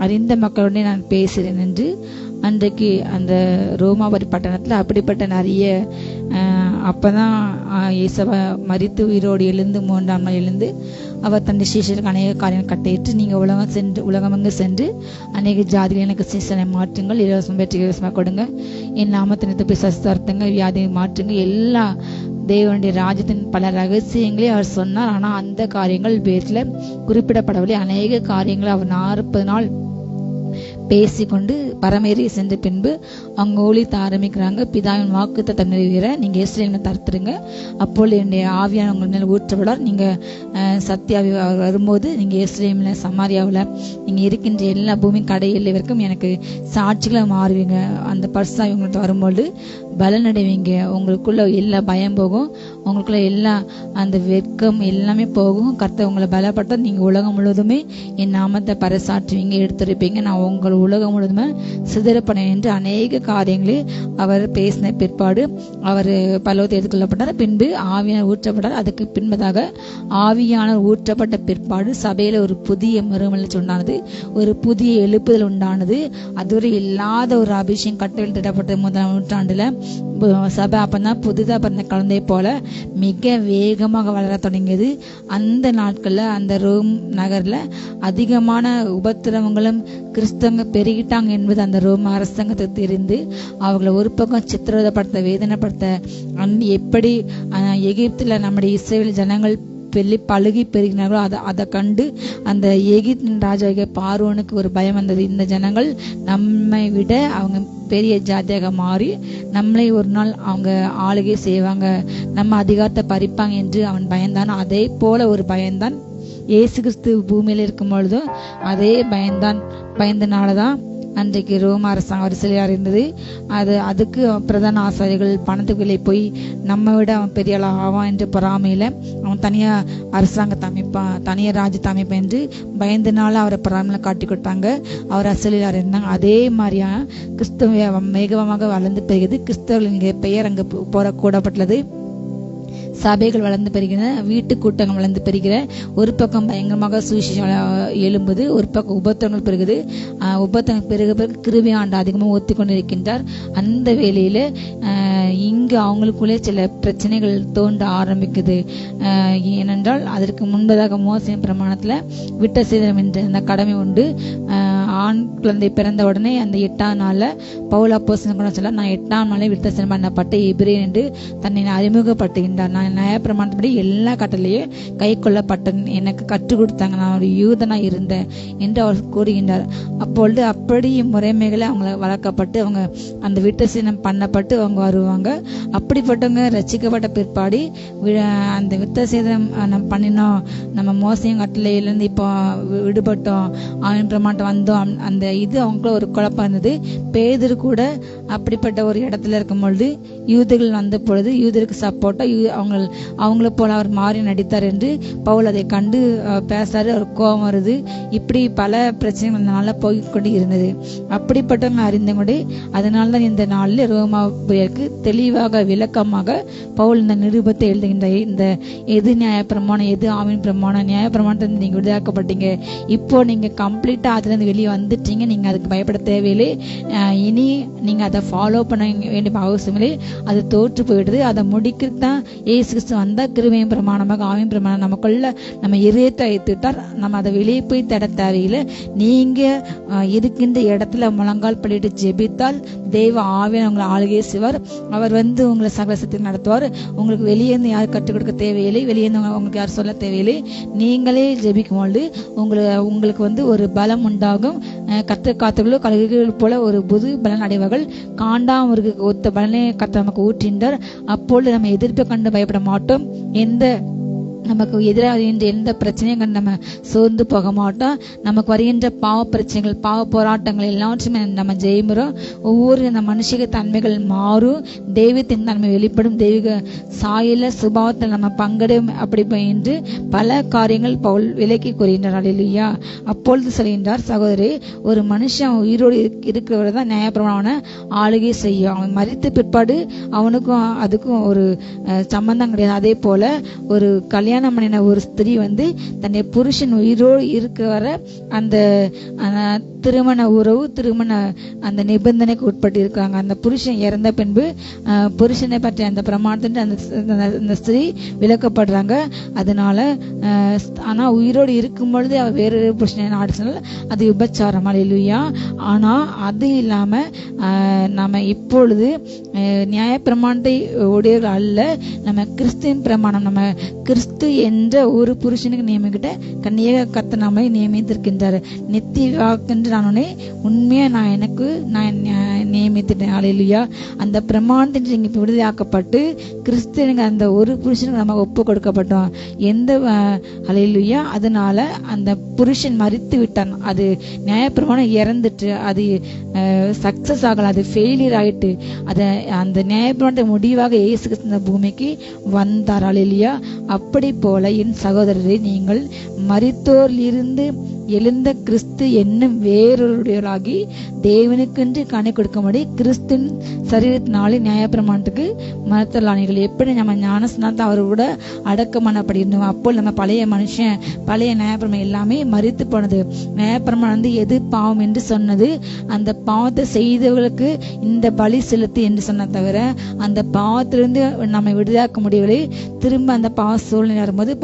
அறிந்த மக்களுடனே நான் பேசுகிறேன் என்று அன்றைக்கு அந்த ரோமாபுரி பட்டணத்துல அப்படிப்பட்ட நிறைய அப்பதான் இயேசுவ மரித்து உயிரோடு எழுந்து 3ஆம் நாள் எழுந்து அவர் தன் சீஷருக்கு அநேக காரியங்கள் கட்டையிட்டு, நீங்க உலகமெங்கு சென்று அநேக ஜாதிகள் எனக்கு சீசனை மாற்றுங்கள், இலவசமாக கொடுங்க, என் நாமத்தினத்தை போய் சஸ்தார்த்தங்க, வியாதியை மாற்றுங்க, எல்லா தேவனுடைய ராஜ்யத்தின் பல ரகசியங்களே அவர் சொன்னார். ஆனா அந்த காரியங்கள் பேர்ல குறிப்பிடப்படவில்லை. அநேக காரியங்களை அவர் 40 நாள் பேசிக்கொண்டு பரமேறி சென்ற பின்பு அவங்க ஊழியத்தை ஆரம்பிக்கிறாங்க. பிதாவின் வாக்குத்தத்தம் நிறைவேற நீங்க எருசலேமில் தடுத்துருங்க, அப்பொழுது என்னுடைய ஆவியான உங்கள் மேல ஊற்றப்படார். நீங்க சத்தியாவி வரும்போது நீங்க எருசலேமில் சமாரியாவில் நீங்க இருக்கின்ற எல்லா பூமி கடையில் வரைக்கும் எனக்கு சாட்சிகளை மாறுவீங்க. அந்த பரிசுத்தாவி உங்களுக்கு வரும்போது பலனடைவீங்க. உங்களுக்குள்ள எல்லா பயம் போகும், உங்களுக்குள்ள எல்லா அந்த வெட்கம் எல்லாமே போகும். கர்த்தர் உங்களை பலப்பட்ட நீங்க உலகம் முழுவதுமே என் நாமத்தை பறைசாற்றுவீங்க, எடுத்துரைப்பீங்க. நான் உங்கள் உலகம் முழுவதுமே சிதறப்பட என்று அநேக காரியங்களே அவர் பேசின பிற்பாடு அவர் பரலோகத்தில் எடுத்துக்கொள்ளப்பட்டார். பின்பு ஆவியானவர் ஊற்றப்பட்டார். அதுக்கு பின்பதாக ஆவியானவர் ஊற்றப்பட்ட பிற்பாடு சபையில ஒரு புதிய மறுமலர்ச்சி உண்டானது, ஒரு புதிய எழுப்புதல் உண்டானது. அதுவரை இல்லாத ஒரு அபிஷேகம் கட்டளையிடப்பட்டது. 1ஆம் நூற்றாண்டுல சபை அப்பதான் புதிதா பிறந்த குழந்தை போல மிக வேகமாக வளர தொடங்கியது. அந்த நாட்கள்ல அந்த ரோம் நகர்ல அதிகமான உபத்திரவங்களும் கிறிஸ்தவங்க பெருகிட்டாங்க என்பது அந்த ரோம் அரசாங்கத்துக்கு தெரிந்து அவங்களை ஒரு பக்கம் சித்திரவதைப்படுத்த வேதனைப்படுத்த எப்படி எகிப்துல நம்முடைய இஸ்ரவேல் ஜனங்கள் பழுகி பெருகினார்களோ அதை கண்டு அந்த எகிப்தின் ராஜாவுக்கு பார்வோனுக்கு ஒரு பயம் வந்தது. இந்த ஜனங்கள் நம்மை விட அவங்க பெரிய ஜாதியாக மாறி நம்மளை ஒரு நாள் அவங்க ஆளுகை செய்வாங்க, நம்ம அதிகாரத்தை பறிப்பாங்க என்று அவன் பயந்தான். அதே போல ஒரு பயந்தான் இயேசு கிறிஸ்து பூமியில இருக்கும் பொழுதும் அதே பயந்தனாலதான் அன்றைக்கு ரோம அரசாங்கம் வரிசையா இருந்தது. அதுக்கு பிரதான ஆசாரியர்கள் பணத்துக்குள்ளே போய் நம்ம விட அவன் பெரிய ஆளா ஆவான் என்று பொறாமையில அவன் தனியா அரசாங்கத்தை அமைப்பான், தனியார் ராஜ்யத்தை அமைப்பான் என்று பயந்தனால அவரை பொறாமையில காட்டி கொடுத்தாங்க. அவர் அரசியலார் இருந்தாங்க. அதே மாதிரியா கிறிஸ்தவ வேகமாக வளர்ந்து பெருகிறது. கிறிஸ்தவர்களின் பெயர் அங்கு கூடப்பட்டுள்ளது. சபைகள் வளர்ந்து பெறுகிற, வீட்டு கூட்டங்கள் வளர்ந்து பெறுகிற, ஒரு பக்கம் பயங்கரமாக சுவிசேஷம் எழும்புது, ஒரு பக்கம் உபத்திரங்கள் பெருகுது. உபத்திரங்கள் பெருக பிறகு கிருபை ஆண்டு அதிகமாக ஊத்தி கொண்டிருக்கின்றார். அந்த வேளையில இங்கு அவங்களுக்குள்ளே சில பிரச்சனைகள் தோன்ற ஆரம்பிக்குது. ஏனென்றால் அதற்கு முன்பதாக மோசையின் பிரமாணத்துல விட்ட சேதனம் என்ற அந்த கடமை உண்டு. ஆண் குழந்தை பிறந்த உடனே அந்த 8ஆம் நாள்ல பவுல் அப்போஸ்தலன் சொல்ல, நான் 8ஆம் நாளே விட்ட சேதனம் பண்ணப்பட்ட எபிரேயன் என்று தன்னை அறிமுகப்படுத்துகின்றார். நான் நியாய பிரமாணப்படி எல்லா கட்டளையும் கை கொள்ளப்பட்டேன், எனக்கு கற்றுக் கொடுத்தாங்க, நான் ஒரு யூதனா இருந்தேன் என்று அவர் கூறுகின்றார். அப்பொழுது அப்படி முறைமைகளை அவங்களை வளர்க்கப்பட்டு அவங்க அந்த விட்ட சேதனம் பண்ணப்பட்டு அவங்க வருவாங்க. அப்படிப்பட்டவங்க ரசிக்கப்பட்ட பிற்பாடு அந்த வித்த சேதனம் நம்ம பண்ணினோம், நம்ம மோசையும் கட்டளையிலிருந்து இப்போ விடுபட்டோம், அவன் பிரமாண்டம் வந்தோம், அந்த இது அவங்களுக்குள்ள ஒரு குழப்பம் இருந்தது. பேதுரு கூட அப்படிப்பட்ட ஒரு இடத்துல இருக்கும் பொழுது யூதர்கள் வந்த பொழுது யூதருக்கு சப்போர்ட்டா அவங்கள போல அவர் மாறி நடித்தார் என்று பவுல் அதை கண்டு பேசாரு. அவர் கோபம் வருது. இப்படி பல பிரச்சனைகள் போய்கொண்டு இருந்தது. அப்படிப்பட்டவங்க அறிந்தவங்க. அதனால்தான் இந்த நாளில் ரோமாபுரியருக்கு தெளிவாக விளக்கமாக பவுல் இந்த நிருபத்தை எழுதுகின்ற, இந்த எது நியாய பிரமாணம், எது ஆவின் பிரமாணம், நியாய பிரமாணத்திலிருந்து நீங்க விடுதலையாக்கப்பட்டீங்க, இப்போ நீங்க கம்ப்ளீட்டா அதுல இருந்து வெளியே வந்துட்டீங்க, நீங்க அதுக்கு பயப்பட தேவையில்லை, இனி நீங்க அதை ஃபாலோ பண்ண வேண்டிய அவசியமில்லை, அது தோற்று போயிடுது, அதை முடிக்கத்தான் இயேசு கிறிஸ்து வந்தா கிருபையின் பிரமாணமாக ஆவின் பிரமாணம் நமக்குள்ள நம்ம இதயத்தை வைத்துட்டார். நம்ம அதை வெளியே போய் தேட தேவையில்லை. நீங்க இருக்கின்ற இடத்துல முழங்கால் படிட்டு ஜெபித்தால் தெய்வ ஆவியான உங்களை ஆளுகை செய்வார். அவர் உங்களை சகலசத்துக்கு நடத்துவார். உங்களுக்கு வெளியே இருந்து யாரும் கற்றுக் கொடுக்க தேவையில்லை, வெளியே இருந்து உங்களுக்கு யாரும் சொல்ல தேவையில்லை. நீங்களே ஜெபிக்கும் பொழுது உங்களுக்கு ஒரு பலம் உண்டாகும். கற்று காத்துகளோ கழுகுகள் போல ஒரு புது பலன் அடைவார்கள். காண்டாமருக்கு ஒத்த பலனை கர்த்தர் நமக்கு ஊற்றின்றார். அப்பொழுது நம்ம எதிர்ப்பை கண்டு பயப்பட மாட்டோம். நமக்கு எதிராக எந்த பிரச்சனையும் கண்டு நம்ம சோர்ந்து போக மாட்டோம். நமக்கு வருகின்ற பாவ பிரச்சனைகள், பாவ போராட்டங்கள் எல்லாவற்றுமே நம்ம ஜெயிமுறோம். ஒவ்வொரு அந்த மனுஷிக தன்மைகள் மாறும், தெய்வத்தின் தன்மை வெளிப்படும், தெய்வீக சாயல சுபாவத்தில் நம்ம பங்கடும். அப்படி என்று பல காரியங்கள் பவுல் விலக்கி கூறுகின்றார். அல்லேலூயா. அப்பொழுது சொல்கின்றார், சகோதரி, ஒரு மனுஷன் உயிரோடு இருக்கிறவரை தான் நியாயப்பிரமாண ஆளுகை செய்யும். அவன் மரித்த பிற்பாடு அவனுக்கும் அதுக்கும் ஒரு சம்பந்தம் கிடையாது. அதே போல ஒரு கல்யாணம் பண்ணின ஒரு ஸ்திரீ தன்னுடைய புருஷன் உயிரோடு இருக்க வர அந்த திருமண உறவு, திருமண அந்த நிபந்தனைக்கு உட்பட்டு இருக்காங்க. அந்த புருஷன் இறந்த பின்பு புருஷனை பற்றி அந்த பிரமாணத்தின் அந்த ஸ்திரீ விலக்கப்படுறாங்க. அதனால ஆனா உயிரோடு இருக்கும் பொழுது அவ வேறொரு புருஷனை நாடினால அது விபச்சாரம். அல்லேலூயா. ஆனா அது இல்லாம நம்ம இப்பொழுது நியாய பிரமாணத்தை உடையவர்கள் அல்ல, நம்ம கிறிஸ்துவின் பிரமாணம், நம்ம கிறிஸ்து என்ற ஒரு புருஷனுக்கு நியமிக்கிட்ட கன்னியாக கர்த்தர் நம்மை நியமித்திருக்கின்றார். நித்திய வாக்கென்று நானே உண்மையா நான் நியமித்துட்டேன். அல்லேலூயா. அந்த பிரமாணத்தின் நீங்க விடுதலையாக்கப்பட்டு கிறிஸ்துவனுக்கு அந்த ஒரு புருஷனுக்கு நம்ம ஒப்பு கொடுக்கப்பட்டோம். அல்லேலூயா. அதனால அந்த புருஷன் மரித்து விட்டான், அது நியாய பிரமாணம் இறந்துட்டு, அது சக்சஸ் ஆகல, அது ஃபெயிலியர் ஆயிட்டு, அந்த நியாய பிரமாணத்தை முடிவாக இயேசு கிறிஸ்து பூமிக்கு வந்தார். அல்லேலூயா. அப்படி போல என் சகோதரரை, நீங்கள் மரித்தோரில் இருந்து எழுந்த கிறிஸ்து என்னும் வேறொருடையவர்களாகி தேவனுக்கென்று கணை கொடுக்கும்படி கிறிஸ்துவின் சரீரத்தினாலே நியாயப்பிரமாணத்துக்கு மறுத்தலானீர்கள். எப்படி நம்ம ஞானஸ்நானத்தை அவர் கூட அடக்கமானப்படி இருந்தோம், அப்போ நம்ம பழைய மனுஷன், பழைய நியாயப்பிரமாணம் எல்லாமே மரித்து போனது. நியாயப்பிரமாணம் எது பாவம் என்று சொன்னது, அந்த பாவத்தை செய்தவர்களுக்கு இந்த பலி செலுத்து என்று சொன்ன தவிர அந்த பாவத்திலிருந்து நம்ம விடுதலாக்க முடியவில்லை. திரும்ப அந்த பாவ சூழ்நிலை வரும்போது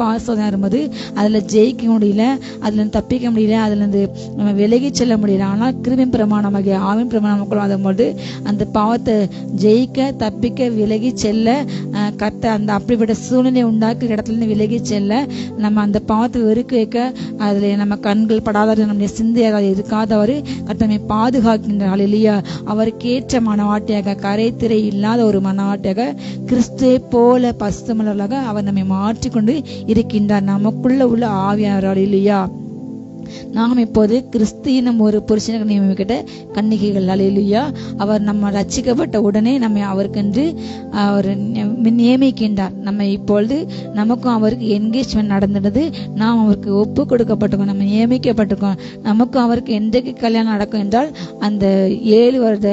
அதுல ஜெயிக்க முடியல, அதுல தப்பிக்க முடியல, அதுல இருந்து நம்ம விலகி செல்ல முடியல. ஆனால் கிருபையின் பிரமாணமாகிய ஆவின் பிரமாணம் வரும்போது அந்த பாவத்தை ஜெயிக்க, தப்பிக்க, விலகி செல்ல கர்த்தர் அந்த அப்படிப்பட்ட சூழ்நிலை உண்டாக்குற இடத்துல இருந்து விலகி செல்ல, நம்ம அந்த பாவத்தை வெறுக்க வைக்க, அதுல நம்ம கண்கள் படாதவர், நம்முடைய சிந்தையாக இருக்காதவர் கர்த்தரை பாதுகாக்கின்றார். அல்லேலூயா. அவருக்கு ஏற்ற மனவாட்டியாக, கரை திரை இல்லாத ஒரு மனவாட்டியாக, கிறிஸ்துவை போல பசுமலர்களாக அவர் நம்மை மாற்றிக்கொண்டு இருக்கின்றார். நமக்குள்ள உள்ள ஆவியானவர். அல்லேலூயா. நாம் இப்போது கிறிஸ்து என்னும் ஒரு புருஷனுக்கு நியமிக்கிட்ட கன்னிகைகள். அல்லேலூயா. அவர் நம்ம ரட்சிக்கப்பட்ட உடனே நம்ம அவருக்கென்று அவர் நியமிக்கின்றார். நம்ம இப்பொழுது நமக்கும் அவருக்கு என்கேஜ்மெண்ட் நடந்துடுது. நாம் அவருக்கு ஒப்பு கொடுக்கப்பட்டிருக்கோம், நம்ம நியமிக்கப்பட்டிருக்கோம். நமக்கும் அவருக்கு என்றைக்கு கல்யாணம் நடக்கும் என்றால் அந்த 7 வருட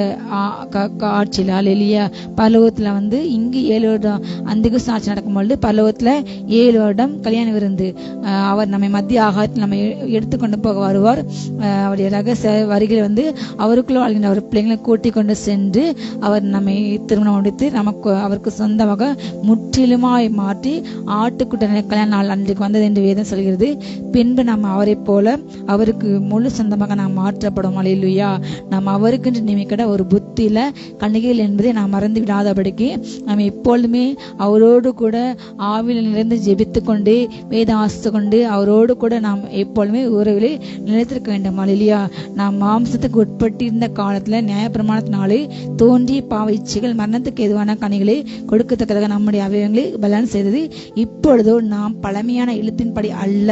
ஆட்சியில். அல்லேலூயா. பரலோகத்துல இங்கு 7 வருடம் அந்திகுஸ் ஆட்சி நடக்கும்பொழுது பரலோகத்துல 7 வருடம் கல்யாண விருந்து. அவர் நம்மை மத்திய ஆகாயத்தில் நம்ம எடுத்துக்கொண்டு போக வருவார். அவருடைய ரகசிய வருகையில் அவருக்குள்ள வாழ்கின்ற அவர் பிள்ளைங்களை கூட்டிக் கொண்டு சென்று அவர் நம்மை திருமணம் முடித்து நமக்கு அவருக்கு சொந்தமாக முற்றிலுமாய் மாற்றி ஆட்டுக்குட்ட கல்யாண நாள் அன்றைக்கு வந்தது என்று வேதம் சொல்கிறது. பின்பு நாம் அவரை போல அவருக்கு முழு சொந்தமாக நாம் மாற்றப்படும். அல்லேலூயா. நாம் அவருக்கு நியமிக்கிற ஒரு புத்தியில கன்னிகைகள் என்பதை நாம் மறந்து விடாதபடிக்கு நாம் எப்பொழுதுமே அவரோடு கூட ஆவியில் நிறைந்து ஜெபித்து கொண்டு வேதம் வாசித்து கொண்டு அவரோடு கூட நாம் எப்பொழுதுமே உறவிலே நிலைத்திருக்க வேண்டும். அல்லேலூயா. நாம் மாம்சத்துக்கு உட்பட்டிருந்த காலத்துல நியாயப்பிரமாணத்தினாலே தோன்றிய பாவ இச்சைகள் மரணத்துக்கு எதுவான கனிகளை கொடுக்கத்தக்கதாக நம்முடைய அவயவங்களை பலன் செய்தது. இப்பொழுதோ நாம் பழமையான எழுத்தின்படி அல்ல,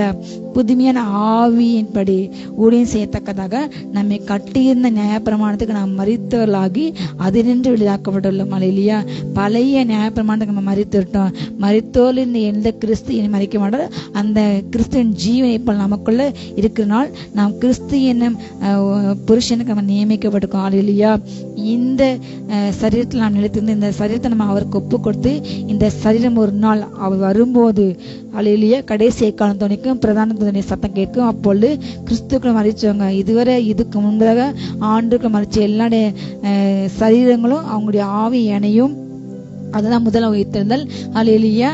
புதுமையான ஆவியின்படி ஊழியம் செய்யத்தக்கதாக நம்மை கட்டியிருந்த நியாயப்பிரமாணத்துக்கு நாம் மரித்தவர்களாகி அதினின்று வெளியாக்கப்பட்டுள்ளோம். அல்லேலூயா. பழைய நியாயப்பிரமாணத்துக்கு நம்ம மரித்துவிட்டோம். மரித்தோரில் எந்த கிறிஸ்து இனி மரிக்க மாட்டார். அந்த கிறிஸ்துவின் ஜீவன் இப்போ நமக்குள்ள இருக்கிறனால் நாம் கிறிஸ்து என்னும் புருஷனுக்கு நம்ம நியமிக்கப்பட்டிருக்கோம். அல்லேலூயா. இந்த சரீரத்தில் நாம் நிலைத்திருந்து இந்த சரீரத்தை நம்ம அவருக்கு ஒப்பு கொடுத்து இந்த சரீரம் ஒரு நாள் அவர் வரும்போது அல்லேலூயா கடைசி காலம் துணிக்கும் பிரதான சத்தம் கேட்கும். அப்பொழுது கிறிஸ்துக்களை மறிச்சவங்க இதுவரை இதுக்கு முன்பதாக ஆண்டுக்கு மறிச்ச எல்லா சரீரங்களும் அவங்களுடைய ஆவி இணையும். அதுதான் முதல் உயிர்த்தெழுதல். அல்லேலூயா.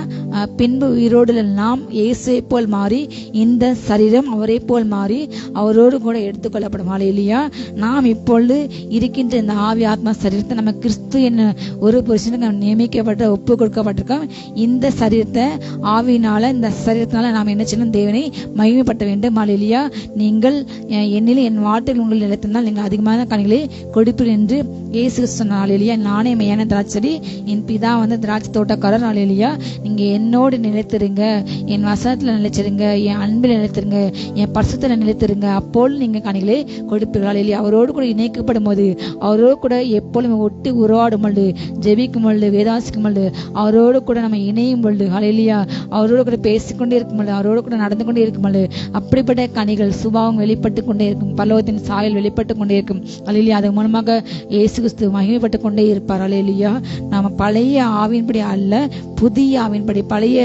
பின்பு உயிரோடு நாம் இயேசுவை போல் மாறி இந்த சரீரம் அவரை போல் மாறி அவரோடு கூட எடுத்துக்கொள்ளப்படும். அல்லேலூயா. நாம் இப்பொழுது இருக்கின்ற இந்த ஆவி ஆத்மா சரீரத்தை நம்ம கிறிஸ்து என்ன ஒரு புருஷனுக்கு நியமிக்கப்பட்ட ஒப்பு கொடுக்கப்பட்டிருக்கோம். இந்த சரீரத்தை ஆவியினால இந்த சரீரத்தினால நாம் என்ன செய்யணும்? தேவனை மகிமைப்பட்ட வேண்டும். அல்லேலூயா. நீங்கள் என்னில் என் வார்த்தைகள் உங்கள் நிலைத்திருந்தால் நீங்கள் அதிகமான கனிகளை கொடுப்பீர்கள் என்று இயேசு சொன்னார். அல்லேலூயா. நானே மெய்யான திராட்சை, என் பிதா திராட்சை தோட்டக்காரர். அல்லேலூயா. நீங்க என்னோடு நிலைத்திருங்க, என் வசனத்துல நிலைச்சிருங்க, என் அன்பில் நிலைத்திருங்க, என் பரிசுத்தல நிலைத்திருங்க. அப்போது நீங்க கனிகளை கொடுப்பீர்கள். அல்லேலூயா. அவரோடு கூட இணைக்கப்படும் போது அவரோடு கூட எப்பொழுதும் ஒட்டி உருவாடும் பொழுது ஜெபிக்கும் பொழுது வேதாசிக்கும் பொழுது அவரோடு கூட நம்ம இணையும் பொழுது அல்லேலூயா அவரோடு கூட பேசிக்கொண்டே இருக்கும் பொழுது அவரோடு கூட நடந்து கொண்டே இருக்கும் பொழுது அப்படிப்பட்ட கனிகள் சுபாவம் வெளிப்பட்டு கொண்டே இருக்கும். பரலோகத்தின் சாயல் வெளிப்பட்டு கொண்டே இருக்கும். அல்லேலூயா. அது மூலமாக இயேசு கிறிஸ்து மகிமைப்பட்டு கொண்டே இருப்பார். அல்லேலூயா. நாம பழைய ஆவின்படி அல்ல, புதிய ஆவின்படி, பழைய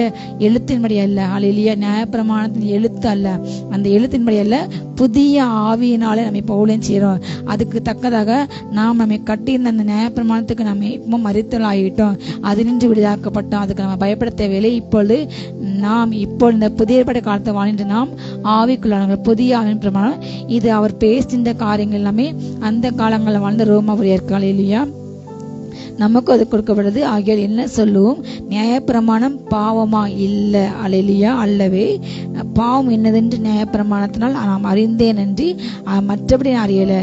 எழுத்தின்படி அல்ல. அல்லேலூயா. நியாயப்பிரமாணத்தின் எழுத்து அல்ல, அந்த எழுத்தின்படி அல்ல, புதிய ஆவியினாலே நம்ம இப்போ ஊழியம் செய்யறோம். அதுக்கு தக்கதாக நாம் நம்மை கட்டியிருந்த அந்த நியாயப்பிரமாணத்துக்கு நம்ம இப்போ மரித்தலாகிட்டோம், அது நின்று விடுதாக்கப்பட்டோம். அதுக்கு நம்ம பயப்பட தேவையில்லை. இப்பொழுது நாம் இப்போ இந்த புதிய காலத்தை வாழ்ந்து நாம் ஆவிக்குள்ளானவர்கள். புதிய ஆவின் பிரமாணம் இது அவர் பேசின்ற காரியங்கள் எல்லாமே அந்த காலங்களில் வாழ்ந்த ரோமாபுரியர்கள். அல்லேலூயா. நமக்கு அது கொடுக்கப்படுது. ஆகியால் என்ன சொல்லுவோம்? நியாயப்பிரமாணம் பாவமா? இல்லை. அல்லேலூயா. அல்லவே. பாவம் என்னதென்று நியாயப்பிரமாணத்தினால் நாம் அறிந்தேன் என்று மற்றபடி அறியல.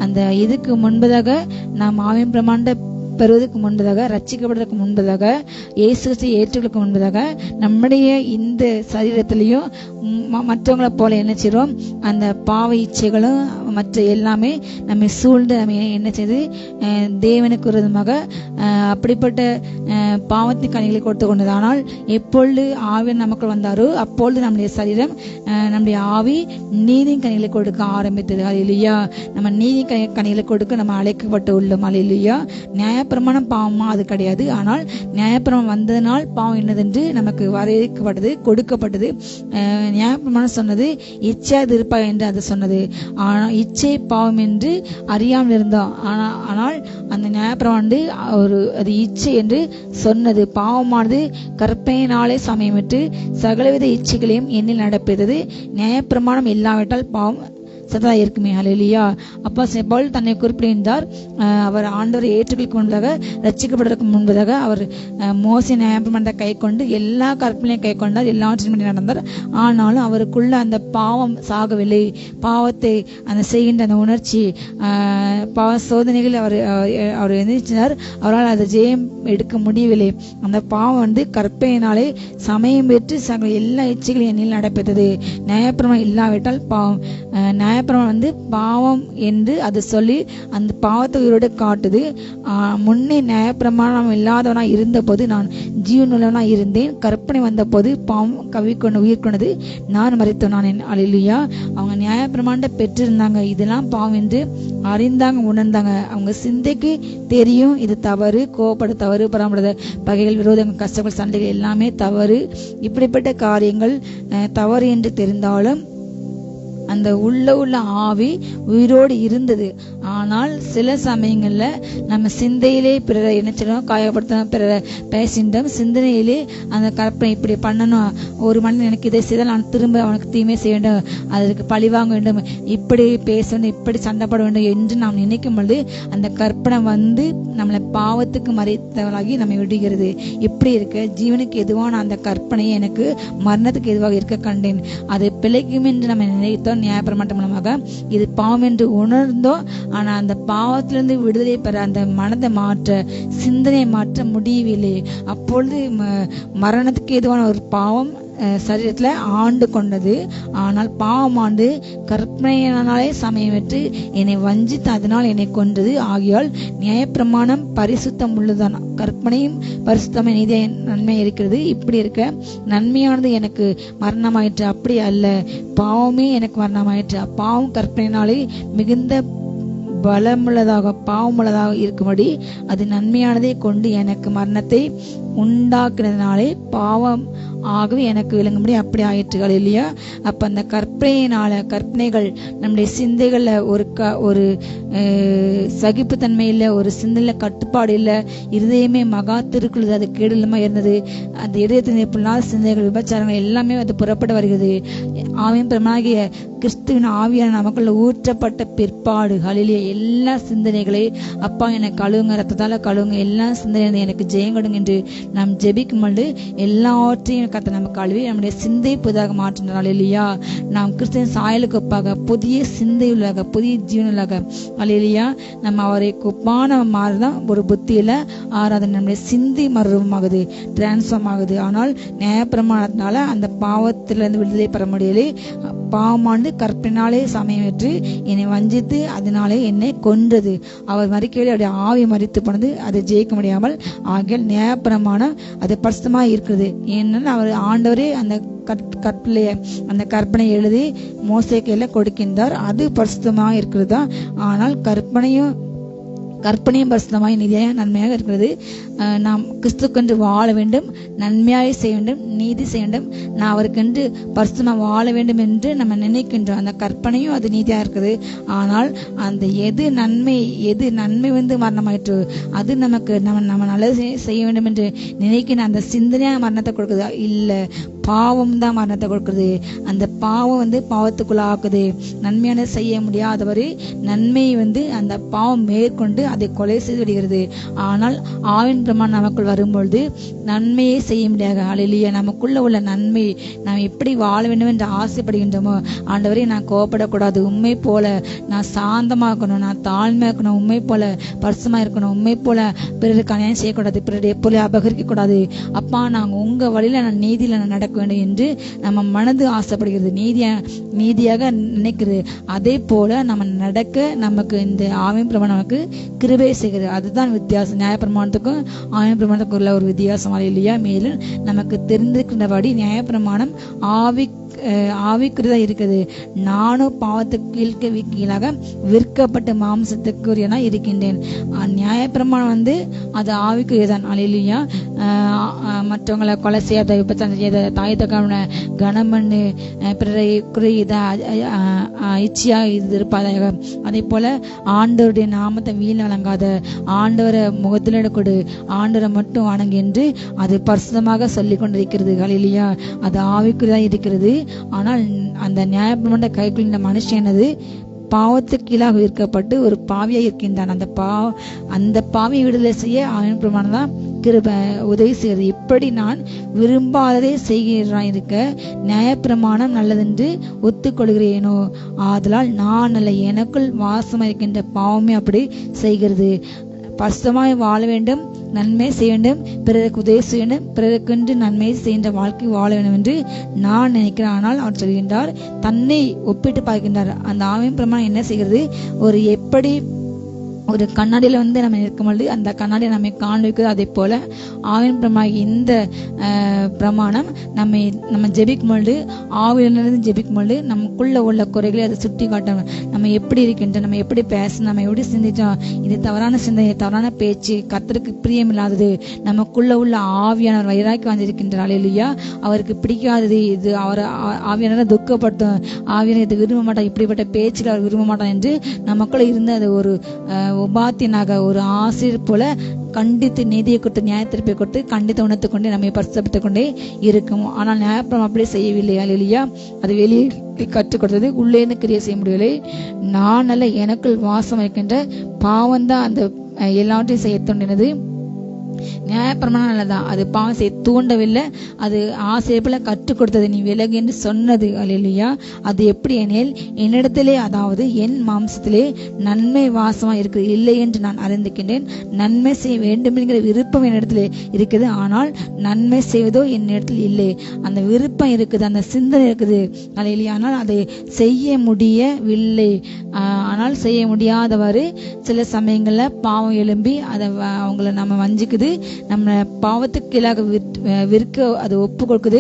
அந்த இதுக்கு முன்பதாக நாம் ஆவின் பிரமாண்ட பெறுவதற்கு முன்பதாக, ரட்சிக்கப்படுவதற்கு முன்பதாக, இயேசுவை ஏற்றுக்கு முன்பதாக நம்முடைய இந்த சரீரத்திலையும் மற்றவங்களை போல என்ன செய்வோம்? அந்த பாவ இச்சைகளும் மற்ற எல்லாமே நம்மை சூழ்ந்து நம்ம என்ன செய்து தேவனுக்கு விரோதமாக அப்படிப்பட்ட பாவத்தின் கனிகளை கொடுத்து கொண்டது. ஆனால் எப்பொழுது ஆவியன் நமக்கு வந்தாரோ அப்பொழுது நம்முடைய சரீரம் நம்முடைய ஆவி நீதியின் கனிகளை கொடுக்க ஆரம்பித்தது. அல்லேலூயா. நம்ம நீதி கனிகளை கொடுக்க நம்ம அழைக்கப்பட்டு உள்ளோம். அல்லேலூயா. நியாயப்பிரமாணம் பாவமா? அது கிடையாது. ஆனால் நியாயப்பிரமாணம் வந்ததனால் பாவம் என்னதென்று நமக்கு வரையறுக்கப்பட்டது, கொடுக்கப்பட்டது. நியாயப்பிரமாணம் சொன்னது இச்சையாது இருப்பாய் என்று அது சொன்னது. ஆனால் இச்சை பாவம் என்று அறியாமல் இருந்தோம். ஆனால் அந்த நியாயப்பிரமாணம் அது இச்சை என்று சொன்னது. பாவமானது கற்பனையினாலே சமயமிட்டு சகலவித இச்சைகளையும் எண்ணில் நடப்பித்தது. நியாயப்பிரமாணம் இல்லாவிட்டால் பாவம் சதா இருக்குமே. ஹல்லேலூயா. அப்பா பவுல் தன்னை குறிப்பிடுகின்றார். அவர் ஆண்டவரை ஏற்றுக்கொள்ளும் முன்பதாக, ரட்சிக்கப்படுவதற்கு முன்பதாக அவர் மோசே நியாயப்பிரமாணத்தை கை கொண்டு எல்லா கற்பனையும் கை கொண்டார், எல்லாவற்றையும் நடந்தார். ஆனாலும் அவருக்குள்ள அந்த பாவம் சாகவில்லை. பாவத்தை அந்த செய்கின்ற அந்த உணர்ச்சி, பாவ சோதனைகள் அவர் எந்திரிச்சார். அவரால் அதை ஜெயம் எடுக்க முடியவில்லை. அந்த பாவம் கற்பனையினாலே சமயம் பெற்று எல்லா இச்சைகளையும் என்னில் நடப்பது. நியாயப்பிரமாணம் இல்லாவிட்டால் பாவம். நியாயப்பிரமாணம் பாவம் என்று அது சொல்லி அந்த பாவத்தை உயிரோடு காட்டுது. முன்னே நியாயப்பிரமாணம் இல்லாதவனா இருந்த போது நான் ஜீவனுள்ளவனா இருந்தேன். கற்பனை வந்த போது பாவம் கவிக்கொண்டு உயிர் கொண்டது, நான் மறித்தோம் நான். அல்லேலூயா. அவங்க நியாயப்பிரமாணத்தை பெற்றிருந்தாங்க. இதெல்லாம் பாவம் என்று அறிந்தாங்க, உணர்ந்தாங்க. அவங்க சிந்தைக்கு தெரியும் இது தவறு, கோபப்பட தவறு, பராமரித பகைகள், விரோதங்கள், கஷ்டங்கள், சண்டைகள் எல்லாமே தவறு. இப்படிப்பட்ட காரியங்கள் தவறு என்று தெரிந்தாலும் அந்த உள்ள ஆவி உயிரோடு இருந்தது. ஆனால் சில சமயங்கள்ல நம்ம சிந்தையிலே பிறரை என்ன செய்யணும், காயப்படுத்தணும், பிறரை பேசிட்டோம். சிந்தனையிலே அந்த கற்பனை இப்படி பண்ணணும், ஒரு மனிதன் எனக்கு இதை செய்தால் நான் திரும்ப அவனுக்கு தீமை செய்ய வேண்டும், அதற்கு பழி வாங்க வேண்டும், இப்படி பேச வேண்டும், இப்படி சண்டை போட வேண்டும் என்று நாம் நினைக்கும் பொழுது அந்த கற்பனை நம்மளை பாவத்துக்கு மறைத்தவளாகி நம்மை விடுகிறது. இப்படி இருக்க ஜீவனுக்கு எதுவான அந்த கற்பனையை எனக்கு மரணத்துக்கு எதுவாக இருக்க கண்டேன். அதை பிழைக்கும் என்று நம்ம நினைத்தோம். நியாயப்பிரமாணம் மூலமாக இது பாவம் என்று உணர்ந்தோம். ஆனா அந்த பாவத்திலிருந்து விடுதலை பெற, அந்த மனதை மாற்ற, சிந்தனையை மாற்ற முடியவில்லை. அப்பொழுது மரணத்துக்கு ஏதுவான ஒரு பாவம் சரீரத்துல ஆண்டு கொண்டது. ஆனால் பாவம் ஆண்டு கற்பனையினாலே சமயம் பெற்று என்னை வஞ்சித்து அதனால் என்னை கொன்றது. ஆகியால் நியாயப்பிரமாணம் பரிசுத்தம் உள்ளதான், கற்பனையும் பரிசுத்தமே நீதிய நன்மை இருக்கிறது. இப்படி இருக்க நன்மையானது எனக்கு மரணமாயிற்று, அப்படி அல்ல, பாவமே எனக்கு மரணமாயிற்று. பாவம் கற்பனையினாலே மிகுந்த பாவமுள்ளதாக இருக்கும்படி அது நன்மையானதை கொண்டு எனக்கு மரணத்தை உண்டாக்குனதுனாலே பாவம் ஆகவே எனக்கு விளங்கும்படி அப்படி ஆயிற்றுகள் இல்லையா. அப்ப அந்த கற்பனைகள் நம்முடைய சிந்தைகள்ல ஒரு சகிப்புத்தன்மை இல்லை, ஒரு சிந்தையில கட்டுப்பாடு இல்லை, இருதயமே மகா திருக்குள்ளது, அது கேடுலமா இருந்தது. அந்த இதயத்தின் புல்லாத சிந்தைகள், விபச்சாரங்கள் எல்லாமே அது புறப்பட்டு வருகிறது. ஆவியின் பிரமாகிய கிறிஸ்துவின் ஆவியான நமக்குள்ள ஊற்றப்பட்ட பிற்பாடுகளிலே எல்லா சிந்தனைகளையும் அப்பா எனக்கு கழுவுங்க, ரத்தத்தால கழுவுங்க, எல்லா சிந்தனை எனக்கு ஜெயம் கொடுங்க என்று நாம் ஜெபிக்கும் பொழுது எல்லாவற்றையும் கர்த்தர் நம்ம கழுவி நம்முடைய சிந்தை புதிதாக மாற்றினார் இல்லையா. நாம் கிறிஸ்துவின் சாயலுக்கு ஒப்பாக புதிய சிந்தை உள்ளாக, புதிய ஜீவனுள்ளாக அல்லேலூயா. நம்ம அவரை ஒப்பான மாறுதான் ஒரு புத்தியில ஆராதனை, நம்முடைய சிந்தை மறுரூபமாகுது, டிரான்ஸ்ஃபார்ம் ஆகுது. ஆனால் நியாயப்பிரமாணத்தினால அந்த பாவத்திலிருந்து விடுதலை பெற முடியலை. பாவமாண்டு கற்பினாலே சமயம் பெற்று என்னை வஞ்சித்து அதனாலே என்னை கொன்றது. அவர் மறிக்கையிலே அவருடைய ஆவி மறித்து போனது, அதை ஜெயிக்க முடியாமல். ஆகியால் நியாயப்பிரமாணம் அது பரிசுத்தமாக இருக்கிறது. ஏன்னா அவர் ஆண்டவரே அந்த அந்த கற்பனை எழுதி மோசே கையில கொடுக்கின்றார். அது பரிசுத்தமாக இருக்கிறதா. ஆனால் கற்பனையும் பரிசுத்தமாய் நீதியாக நன்மையாக இருக்கிறது. நாம் கிறிஸ்துக்கென்று வாழ வேண்டும், நன்மையாக செய்ய வேண்டும், நீதி செய்ய வேண்டும், நான் அவருக்கென்று பரிசுத்தமாக வாழ வேண்டும் என்று நம்ம நினைக்கின்றோம். அந்த கற்பனையும் அது நீதியாக இருக்குது. ஆனால் அந்த எது நன்மை மரணமாயிற்று, அது நம்ம நல்லது செய்ய வேண்டும் என்று நினைக்கிற அந்த சிந்தனையாக மரணத்தை கொடுக்குது. இல்லை, பாவம் தான் மரணத்தை கொடுக்குறது. அந்த பாவம் பாவத்துக்குள்ள ஆக்குது. நன்மையான செய்ய முடியாதவரை நன்மை அந்த பாவம் மேற்கொண்டு அதை கொலை செய்து விடுகிறது. ஆனால் ஆவின் பிரமாணம் நமக்குள் வரும்பொழுது நன்மையை செய்ய முடியாது. அல்லேலூயா. நமக்குள்ள உள்ள நன்மை நாம் எப்படி வாழ வேண்டும் என்று ஆசைப்படுகின்றோமோ, ஆண்டவரே நான் கோபப்படக்கூடாது, உண்மை போல நான் சாந்தமா இருக்கணும், நான் தாழ்மையா இருக்கணும், உண்மை போல பரிசுமா இருக்கணும், உண்மை போல பிறருக்கு அநியாயம் செய்யக்கூடாது, பிறருடைய போல அபகரிக்க கூடாது, அப்பா நாங்க உங்க வழியில நான் நீதியில நான் நடக்க வேண்டும் என்று நம்ம மனது ஆசைப்படுகிறது, நீதியாக நினைக்கிறது. அதே போல நம்ம நடக்க நமக்கு இந்த ஆவின் பிரமாணம் நமக்கு கிருபை செய்கிறது. அதுதான் வித்தியாசம். நியாயப்பிரமாணத்துக்கும் ஆவின் பிரமாணத்துக்கும் உள்ள ஒரு வித்தியாசம் இல்லையா. மேலும் நமக்கு தெரிந்திருக்கின்றபடி நியாயப்பிரமாணம் ஆவிக்குரியதா இருக்குது. நானும் பாவத்துக்கு கீழாக விற்கப்பட்ட மாம்சத்துக்குரியனா இருக்கின்றேன். நியாயப்பிரமாணம் அது ஆவிக்குரியதான். அல்லேலூயா. மற்றவங்களை கொலை செய்யாத, விபச்சாரம் செய்யாத, தாய் தகவன கனம் பண்ணு, பிறரை குறியத இச்சையா இது இருப்பதாக. அதே போல ஆண்டவருடைய நாமத்தை வீண வழங்காத, ஆண்டவரை முகத்திலிட கொடு, ஆண்டவரை மட்டும் வணங்கு என்று அது பரிசுத்தமாக சொல்லி கொண்டிருக்கிறது. அல்லேலூயா. அது ஆவிக்குரியதா இருக்கிறது. ஆனால் அந்த நியாயப்பிரமாணத்தை கைக்குள்ள மனுஷனது பாவத்துக்கு கீழாக விற்கப்பட்டு ஒரு பாவியாக இருக்கின்றான். அந்த பாவியை விடுதலை செய்ய ஆவியின் பிரமாணம் தான் கிருபை உதவி செய்கிறது. இப்படி நான் விரும்பாததை செய்கிறான் இருக்க நியாயப்பிரமாணம் நல்லதென்று ஒத்துக்கொள்கிறேனோ? ஆதலால் நான் அல்ல, எனக்குள் வாசம் இருக்கின்ற பாவமே அப்படி செய்கிறது. பரிசுத்தமாய் வாழ வேண்டும், நன்மை செய்ய வேண்டும், பிறருக்கு உதவி செய்ய வேண்டும், பிறருக்கென்று நன்மை செய்கின்ற வாழ்க்கை வாழ வேண்டும் என்று நான் நினைக்கிறேன். ஆனால் அவர் சொல்கின்றார், தன்னை ஒப்பிட்டு பார்க்கின்றார். அந்த ஆவியின் பிரமாணம் என்ன செய்கிறது? எப்படி ஒரு கண்ணாடியில நம்ம நிற்கும் பொழுது அந்த கண்ணாடியை நம்மை காண்பிக்கிறது, அதே போல ஆவியின் பிரமாணம் இந்த பிரமாணம் நம்ம ஜெபிக்கும் பொழுது, ஆவியிலிருந்து ஜெபிக்கும் பொழுது நமக்குள்ள உள்ள குறைகளை அதை சுட்டி காட்டும். நம்ம எப்படி இருக்கின்றோம், நம்ம எப்படி பேசணும், நம்ம எப்படி சிந்திச்சோம், இது தவறான சிந்தனை, தவறான பேச்சு, கர்த்தருக்கு பிரியமில்லாதது, நமக்குள்ள உள்ள ஆவியானவர் வைராக்கி வந்திருக்கின்றார். அல்லேலூயா. அவருக்கு பிடிக்காதது, இது அவர் ஆவியானவரை துக்கப்படுத்தும், ஆவியானவர் இது விரும்ப மாட்டார், இப்படிப்பட்ட பேச்சுகள் அவர் விரும்ப மாட்டார் என்று நமக்குள்ள இருந்த அது ஒரு உபாத்தியனாக, ஒரு ஆசிரியர் போல கண்டித்து நீதியை கொடுத்து நியாயத்திற்பை கொடுத்து கண்டித்து உணர்த்து கொண்டே நம்மை பரிசுத்தப்படுத்திக் கொண்டே இருக்கும். ஆனால் நியாயப்பிரமாணம் அப்படி செய்யவில்லை. அல்லேலூயா. அது வெளியே கற்றுக் கொடுத்தது, உள்ளே கிரியை செய்ய முடியவில்லை. நான் அல்ல, எனக்குள் வாசம் இருக்கின்ற பாவம்தான் அந்த எல்லாவற்றையும் செய்ய தோன்றினது. நியாயப்பிரமாணம் நல்லதான், அது பாவம் செய்ய தூண்டவில்லை, அது ஆசைப்பல கற்றுக் கொடுத்தது, நீ விலகு என்று சொன்னது. அல்லேலூயா. அது எப்படி எனில், என்னிடத்திலே, அதாவது என் மாம்சத்திலே நன்மை வாசமா இருக்குது, இல்லை என்று நான் அறிந்திருக்கின்றேன். நன்மை செய்ய வேண்டும் என்கிற விருப்பம் என்னிடத்திலே இருக்குது, ஆனால் நன்மை செய்வதோ என்னிடத்தில் இல்லை. அந்த விருப்பம் இருக்குது, அந்த சிந்தனை இருக்குது. அல்லேலூயா. ஆனால் அதை செய்ய முடியவில்லை. ஆனால் செய்ய முடியாதவாறு சில சமயங்கள்ல பாவம் எழும்பி அதை அவங்கள நம்ம வஞ்சிக்குது, நம்ம பாவத்துக்கு கீழாக விற்க அது ஒப்பு கொடுக்குது.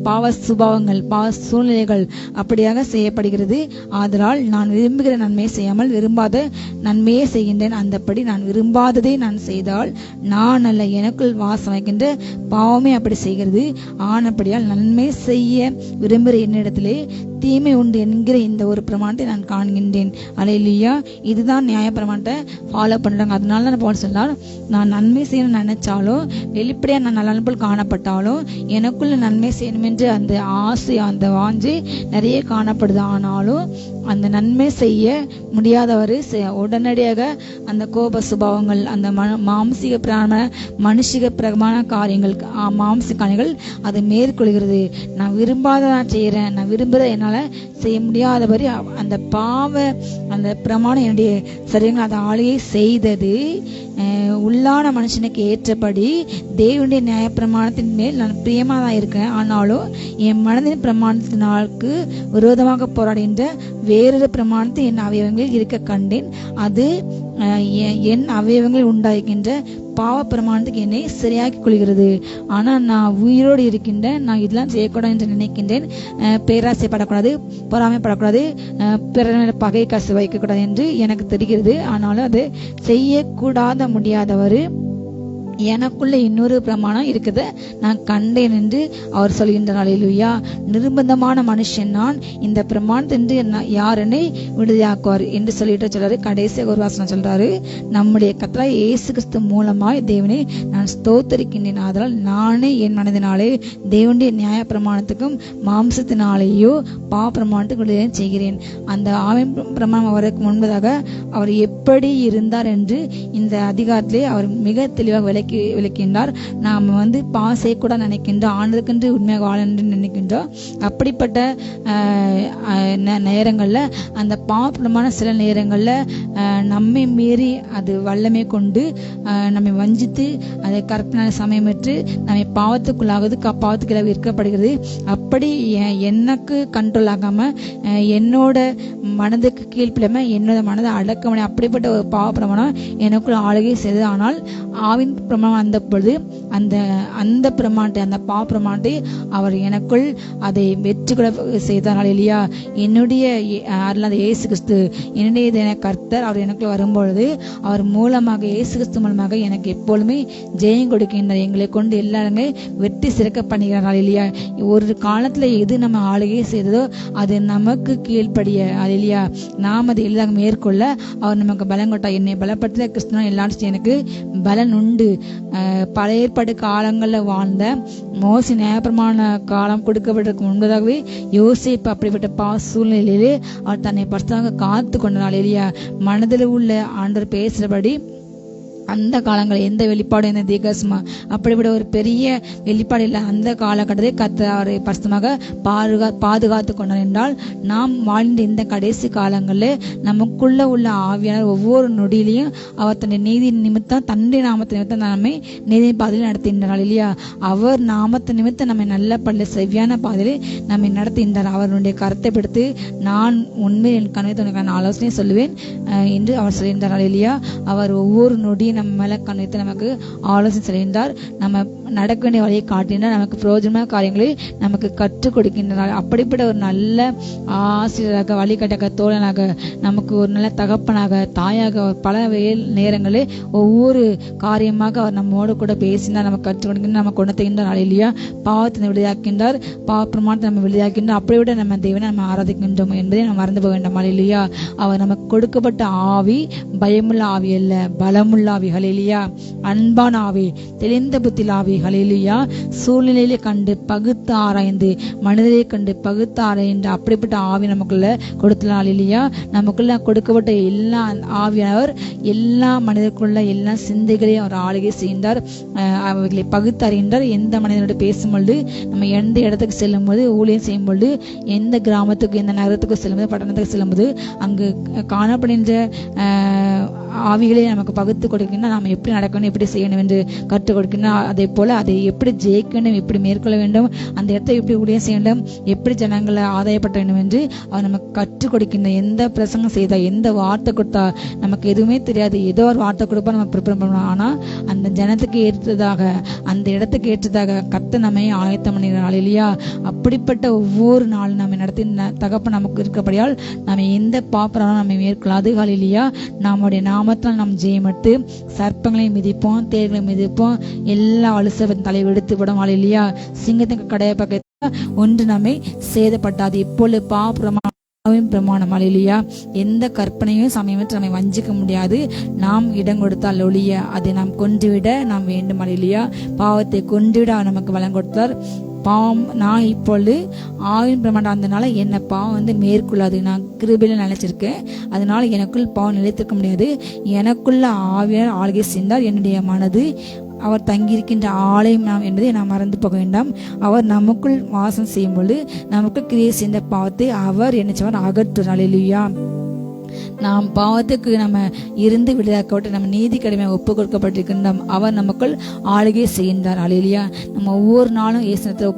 பாவ சுபாவங்கள், பாவ சூழ்நிலைகள் அப்படியாக செய்யப்படுகிறது. ஆதலால் நான் விரும்புகிற நன்மையை செய்யாமல் விரும்பாத நன்மையே செய்கின்றேன். அந்தபடி நான் விரும்பாததை நான் செய்தால் நான் அல்ல, எனக்குள் வாசம் வைக்கின்ற பாவமே அப்படி செய்கிறது. ஆனபடியால் நன்மை செய்ய விரும்புகிற என்னிடத்திலே தீமை உண்டு என்கிற இந்த ஒரு பிரமாணத்தை நான் காண்கின்றேன். அல்லேலூயா. இதுதான் நியாய பிரமாணத்தை ஃபாலோ பண்றாங்க. அதனால தான் பவுல் சொன்னார், நான் நன்மை செய்யணும்னு நினைச்சாலும், வெளிப்படையா நான் நல்ல போல் காணப்பட்டாலும், எனக்குள்ள நன்மை செய்யணும் என்று அந்த ஆசை, அந்த வாஞ்சை நிறைய காணப்படுது. ஆனாலும் அந்த நன்மை செய்ய முடியாதவர் உடனடியாக அந்த கோப சுபாவங்கள், அந்த மாம்சிக பிரமான மனுஷிக பிரமான காரியங்கள், மாம்சிக காரியங்கள் அதை மேற்கொள்கிறது. நான் விரும்பாத நான் செய்யறேன், நான் விரும்புற என்னால செய்ய முடியாதபடி அந்த பாவ அந்த பிரமாணம் என்னுடைய சரீரங்கள் அதை ஆளையை செய்தது. உள்ளான மனுஷனுக்கு ஏற்றபடி தேவனுடைய நியாய பிரமாணத்தின் மேல் நான் பிரியமா தான் இருக்கேன். ஆனாலும் என் மனதின் பிரமாணத்தினாலுக்கு விரோதமாக போராடுகின்ற வேறொரு பிரமாணத்தை என் அவயவங்களில் இருக்க கண்டேன். அது என் அவயவங்களில் உண்டாகின்ற பாவ பிரமாணத்துக்கு என்னை சரியாக்கி கொள்கிறது. ஆனால் நான் உயிரோடு இருக்கின்றேன், நான் இதெல்லாம் செய்யக்கூடாது என்று நினைக்கின்றேன். பேராசைப்படக்கூடாது, பொறாமைப்படக்கூடாது, பிறர் பகை காசு வைக்கக்கூடாது என்று எனக்கு தெரிகிறது. ஆனாலும் அது செய்யக்கூடாத முடியாதவர் எனக்குள்ள இன்னொரு பிரமாணம் இருக்குது நான் கண்டேன் என்று அவர் சொல்கின்றார். அல்லேலூயா. நிர்பந்தமான மனுஷன் நான், இந்த பிரமாணத்தின்று யார் என்னை விடுதலையாக்குவார் என்று சொல்லிட்டு சொல்றாரு. கடைசியாக ஒரு வாசனம் சொல்றாரு, நம்முடைய கர்த்தராகிய இயேசு கிறிஸ்து மூலமாய் தேவனை நான் ஸ்தோத்தரிக்கின்றேன். அதனால் நானே என் மனதினாலே தேவனுடைய நியாய பிரமாணத்துக்கும் மாம்சத்தினாலேயோ பாவ பிரமாணத்துக்கு விடுதலை செய்கிறேன். அந்த ஆவின் பிரமாணம் அவருக்கு முன்பதாக அவர் எப்படி இருந்தார் என்று இந்த அதிகாரத்திலே அவர் மிக தெளிவாக விளக்கின்றார். நாம் பாவம் செய்யக்கூட நினைக்கின்றோம், ஆண்டதுக்கென்று உண்மையாக வாழ நினைக்கின்றோம். அப்படிப்பட்ட நேரங்கள்ல அந்த பாவமான சில நேரங்கள்ல நம்மை மீறி அது வல்லமை கொண்டு நம்மை வஞ்சித்து அதை கற்பனை சமயமற்று நம்மை பாவத்துக்குள்ளாவது பாவத்துக்குள்ளாக விற்கப்படுகிறது. அப்படி எனக்கு கண்ட்ரோல் ஆகாம என்னோட மனதுக்கு கீழ்ப்பிடாம என்னோட மனதை அடக்கமனை அப்படிப்பட்ட ஒரு பாவ பிரமாணம் எனக்குள் ஆளுகை செய்தது. ஆனால் ஆவின் பிரமாணம் அந்த பொழுது அந்த பிரமாணத்தை, அந்த பாவ பிரமாணத்தை அவர் எனக்குள் அதை வெற்றி கூட செய்தார். இல்லையா. என்னுடைய அருளாத இயேசு கிறிஸ்து, என்னுடைய கர்த்தர் கர்த்தர் அவர் எனக்குள்ள வரும்பொழுது அவர் மூலமாக இயேசு கிறிஸ்து மூலமாக எனக்கு எப்பொழுதுமே ஜெயம் கொடுக்கின்றார். எங்களை கொண்டு எல்லாருமே வெற்றி சிறக்க பண்ணுகிறார்கள் இல்லையா. ஒரு காலத்துல எது நம்ம ஆளுகை செய்ததோ அது நமக்கு கீழ்ப்படிய இல்லையா, நாம் அதை எளிதாக மேற்கொள்ள அவர் நமக்கு பலம் கொட்டார். என்னை பலப்படுத்த கிறிஸ்துவ எல்லாரும் எனக்கு பலன் உண்டு. பழைய ஏற்பாடு காலங்கள்ல வாழ்ந்த மோசே நியாயப்பிரமாண காலம் கொடுக்கப்பட்டிருக்கு முன்பதாகவே யோசேப்பு அப்படிப்பட்ட சூழ்நிலையிலே அவர் தன்னை பரிசுத்தமாக காத்து கொண்டார் இல்லையா. மனதில் உள்ள ஆண்டவர் பேசுறபடி அந்த காலங்கள் எந்த வெளிப்பாடு என்ன தீகஸ்மா அப்படிப்பட்ட ஒரு பெரிய வெளிப்பாடு இல்லை. அந்த காலகட்டத்தை கர்த்தர் அவரை பரிசுத்தமாக பாதுகாத்து கொண்டார் என்றால், நாம் வாழ்ந்த இந்த கடைசி காலங்களில் நமக்குள்ள உள்ள ஆவியானவர் ஒவ்வொரு நொடியிலையும் அவர் தன்னுடைய நீதி நிமித்தம் தன்னுடைய நாமத்தை நிமித்தம் நம்மை நீதி பாதையில் நடத்துகின்றார் இல்லையா. அவர் நாமத்தை நிமித்தம் நம்மை நல்ல பல்ல செவ்வியான பாதையில் நம்மை நடத்துகின்றார். அவருடைய கருத்தை பிடித்து நான் உண்மை என் கணவன் ஆலோசனை சொல்லுவேன் என்று அவர் சொல்கின்றார் இல்லையா. அவர் ஒவ்வொரு நொடியும் நம்ம மேல கண்ணித்து நமக்கு ஆலோசனை செய்கின்றார். நம்ம நடக்க வேண்டிய வழியை காட்டுகின்றார். நமக்கு பிரயோஜனமான காரியங்களை நமக்கு கற்றுக் கொடுக்கின்றார். அப்படிப்பட்ட ஒரு நல்ல ஆசிரியராக, வழிகாட்டாக, தோழனாக, நமக்கு ஒரு நல்ல தகப்பனாக, தாயாக பல நேரங்களில் ஒவ்வொரு காரியமாக அவர் நம்மோடு கூட பேசினார். நமக்கு கற்றுக் கொடுக்கின்றார். நம்ம கொண்டு தருகின்றார் இல்லையா. பாவத்தை விடுதலையாக்கின்றார், பாவப்பிரமாணத்தை நம்ம விடுதலையாக்கின்றார். அப்படிவிட நம்ம தேவனை நம்ம ஆராதிக்கின்றோம் என்பதை நம்ம மறந்து போக வேண்டாம் இல்லையா. அவர் நமக்கு கொடுக்கப்பட்ட ஆவி பயமுள்ள ஆவி அல்ல, பலமுள்ள ஆவி ஹல்லேலூயா. அன்பான ஆவி, தெளிந்த புத்தியில் ஆவி ஹல்லேலூயா. சூழ்நிலையிலே கண்டு பகுத்து ஆராய்ந்து, மனிதரை கண்டு பகுத்து ஆராய்ந்து அப்படிப்பட்ட ஆவி நமக்குள்ள கொடுத்தலாம் ஹல்லேலூயா. நமக்குள்ள கொடுக்கப்பட்ட எல்லா ஆவியானவர் எல்லா மனிதருக்குள்ள எல்லா சிந்தைகளையும் அவர் ஆளுகை செய்கின்றார். அவைகளை பகுத்து அறிகின்றார். எந்த மனிதனோட பேசும்பொழுது, நம்ம எந்த இடத்துக்கு செல்லும் போது, ஊழியம் செய்யும் பொழுது, எந்த கிராமத்துக்கு எந்த நகரத்துக்கு செல்லும்போது, பட்டணத்துக்கு செல்லும்போது அங்கு காணப்படுகின்ற ஆவிகளை நமக்கு பகுத்து கொடுக்கின்றன. நாம் எப்படி நடக்கணும், எப்படி செய்யணும் என்று கற்றுக் கொடுக்கின்றன. அதே போல அதை எப்படி ஜெயிக்க வேண்டும், எப்படி மேற்கொள்ள வேண்டும், அந்த இடத்தை எப்படி ஊழியம் செய்ய வேண்டும், எப்படி ஜனங்களை ஆதாயப்பட வேண்டும் என்று அவர் நமக்கு கற்றுக் கொடுக்கின்ற. எந்த பிரசங்கம் செய்தா, எந்த வார்த்தை கொடுத்தா நமக்கு எதுவுமே தெரியாது. ஏதோ ஒரு வார்த்தை கொடுப்பா நம்ம ப்ரிப்பேர் பண்ணணும். ஆனா அந்த ஜனத்துக்கு ஏற்றதாக, அந்த இடத்துக்கு ஏற்றதாக கர்த்தர் நம்மை ஆயத்தம் பண்ணுகிறார் இல்லையா. அப்படிப்பட்ட ஒவ்வொரு நாளும் நம்ம நடத்தி தகப்ப நமக்கு இருக்கப்படியால் நம்ம எந்த பாப்பராலும் நம்ம மேற்கொள்ளாது ஹல்லேலூயா. நம்முடைய நாமத்தால் நாம் ஜெயமெடுத்து சர்ப்பங்களையும் மிதிப்போம், தேர்களை மிதிப்போம், எல்லா அலுசவன் தலை எடுத்து விடும் ஹல்லேலூயா. சிங்கத்துக்கு கடைய பக்கத்தில் ஒன்று நம்மை சேதப்பட்டாது. இப்பொழுது பிரமாணம் ஹல்லேலூயா. எந்த கற்பனையும் சமயமற்று நம்மை வஞ்சிக்க முடியாது. நாம் இடம் கொடுத்தால் ஒழிய அதை நாம் கொன்றுவிட நாம் வேண்டும் ஹல்லேலூயா. பாவத்தை கொன்றுவிட அவர் நமக்கு வளம் கொடுத்தார். பாவம் நான் இப்பொழுது ஆவின் பிரமாண்டம் அதனால என்ன பாவம் மேற்கொள்ளாது. நான் கிருபையில நினைச்சிருக்கேன், அதனால எனக்குள் பாவம் நிலைத்திருக்க முடியாது. எனக்குள்ள ஆவியார் ஆளுகை செய்தார். என்னுடைய மனது அவர் தங்கியிருக்கின்ற ஆலயம் நாம் என்பதை நாம் மறந்து போக வேண்டாம். அவர் நமக்குள் வாசம் செய்யும் பொழுது நமக்கு கிரியை செய்த பாவத்தை அவர் என்ன செய்வார், அகற்றுவார் ஹல்லேலூயா. நாம் பாவத்துக்கு நம்ம இருந்து விடுதலையாக்கப்பட்டு நம்ம நீதி கடமையாக ஒப்பு கொடுக்கப்பட்டிருக்கின்றோம். அவர் நமக்குள் ஆளுகை செய்கின்றார் ஹல்லேலூயா. நம்ம ஒவ்வொரு நாளும் இயேசுவிடத்தில்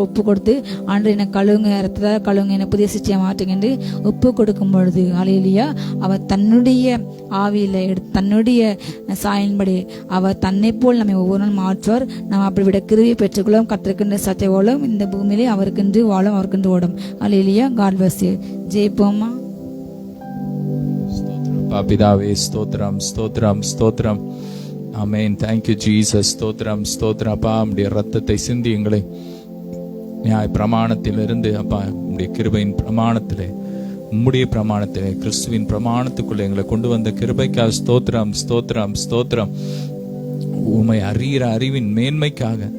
ஒப்பு கொடுத்து ஆண்டவரே என்னை கழுவுங்க, இரத்தத்தால் கழுவுங்க, என்னை புதிய சிருஷ்டியாக மாற்றுங்க என்று ஒப்பு கொடுக்கும் பொழுது ஹல்லேலூயா அவர் தன்னுடைய ஆவியில தன்னுடைய சாயின்படி அவர் தன்னை போல் நம்மை ஒவ்வொரு நாள் மாற்றுவார். நாம் அப்படிவிட கிருபையை பெற்றுக்கொள்ளும். கர்த்தருக்கின்ற சத்தை ஓடும் இந்த பூமியிலே அவருக்கென்று வாழும், அவருக்கென்று ஓடும் ஹல்லேலூயா. God bless you. ஜெயிப்போமா. பிதாவே ஸ்தோத்திரம், ஸ்தோத்திரம், ஸ்தோத்திரம். ஆமென். Thank you Jesus. ஸ்தோத்திரம், ஸ்தோத்திரம். அப்பா உம்முடைய ரத்தத்தை சிந்தி எங்களை நியாய பிரமாணத்திலிருந்து அப்பா உம்முடைய கிருபையின் பிரமாணத்திலே, உம்முடைய பிரமாணத்திலே, கிறிஸ்துவின் பிரமாணத்துக்குள்ளே எங்களை கொண்டு வந்த கிருபைக்காக ஸ்தோத்திரம், ஸ்தோத்திரம், ஸ்தோத்திரம். உம்மை அறிகிற அறிவின் மேன்மைக்காக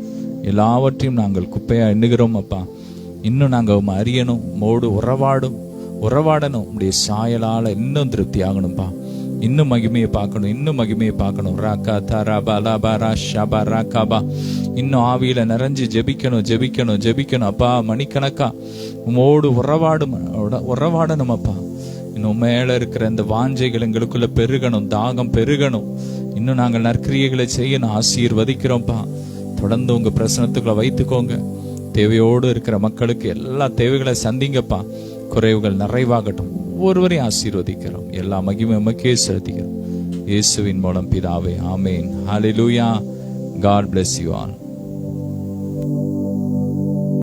எல்லாவற்றையும் நாங்கள் குப்பையா எண்ணுகிறோம் அப்பா. இன்னும் நாங்கள் உம்மை அறியணும், உம்மோடு உறவாடணும். உடைய சாயலால இன்னும் திருப்தி ஆகணும்பா. இன்னும் மகிமையை பார்க்கணும், இன்னும் மகிமையை பார்க்கணும். ராக்கா தாராபா லாபா ஷபா ராக்காபா. இன்னும் ஆவியில நிறைஞ்சு ஜெபிக்கணும் அப்பா. மணிக்கணக்கா உம்மோடு உறவாடணும் அப்பா. இன்னும் மேல இருக்கிற இந்த வாஞ்சைகள் எங்களுக்குள்ள பெருகணும், தாகம் பெருகணும். இன்னும் நாங்கள் நற்கிரியைகளை செய்யணும். ஆசீர்வதிக்கிறோம்ப்பா. தொடர்ந்து உங்க பிரசனத்துக்குள்ள வைத்துக்கோங்க. தேவையோடு இருக்கிற மக்களுக்கு எல்லா தேவைகளை சந்திங்கப்பா. குறைவுகள் நிறைவாகட்டும். ஒவ்வொருவரையும் ஆசீர்வதிக்கிறோம். எல்லா மகிமை உமக்கே செலுத்துகிறோம். இயேசுவின் மூலம் பிதாவே, ஆமேன். ஹல்லேலூயா. God bless you all.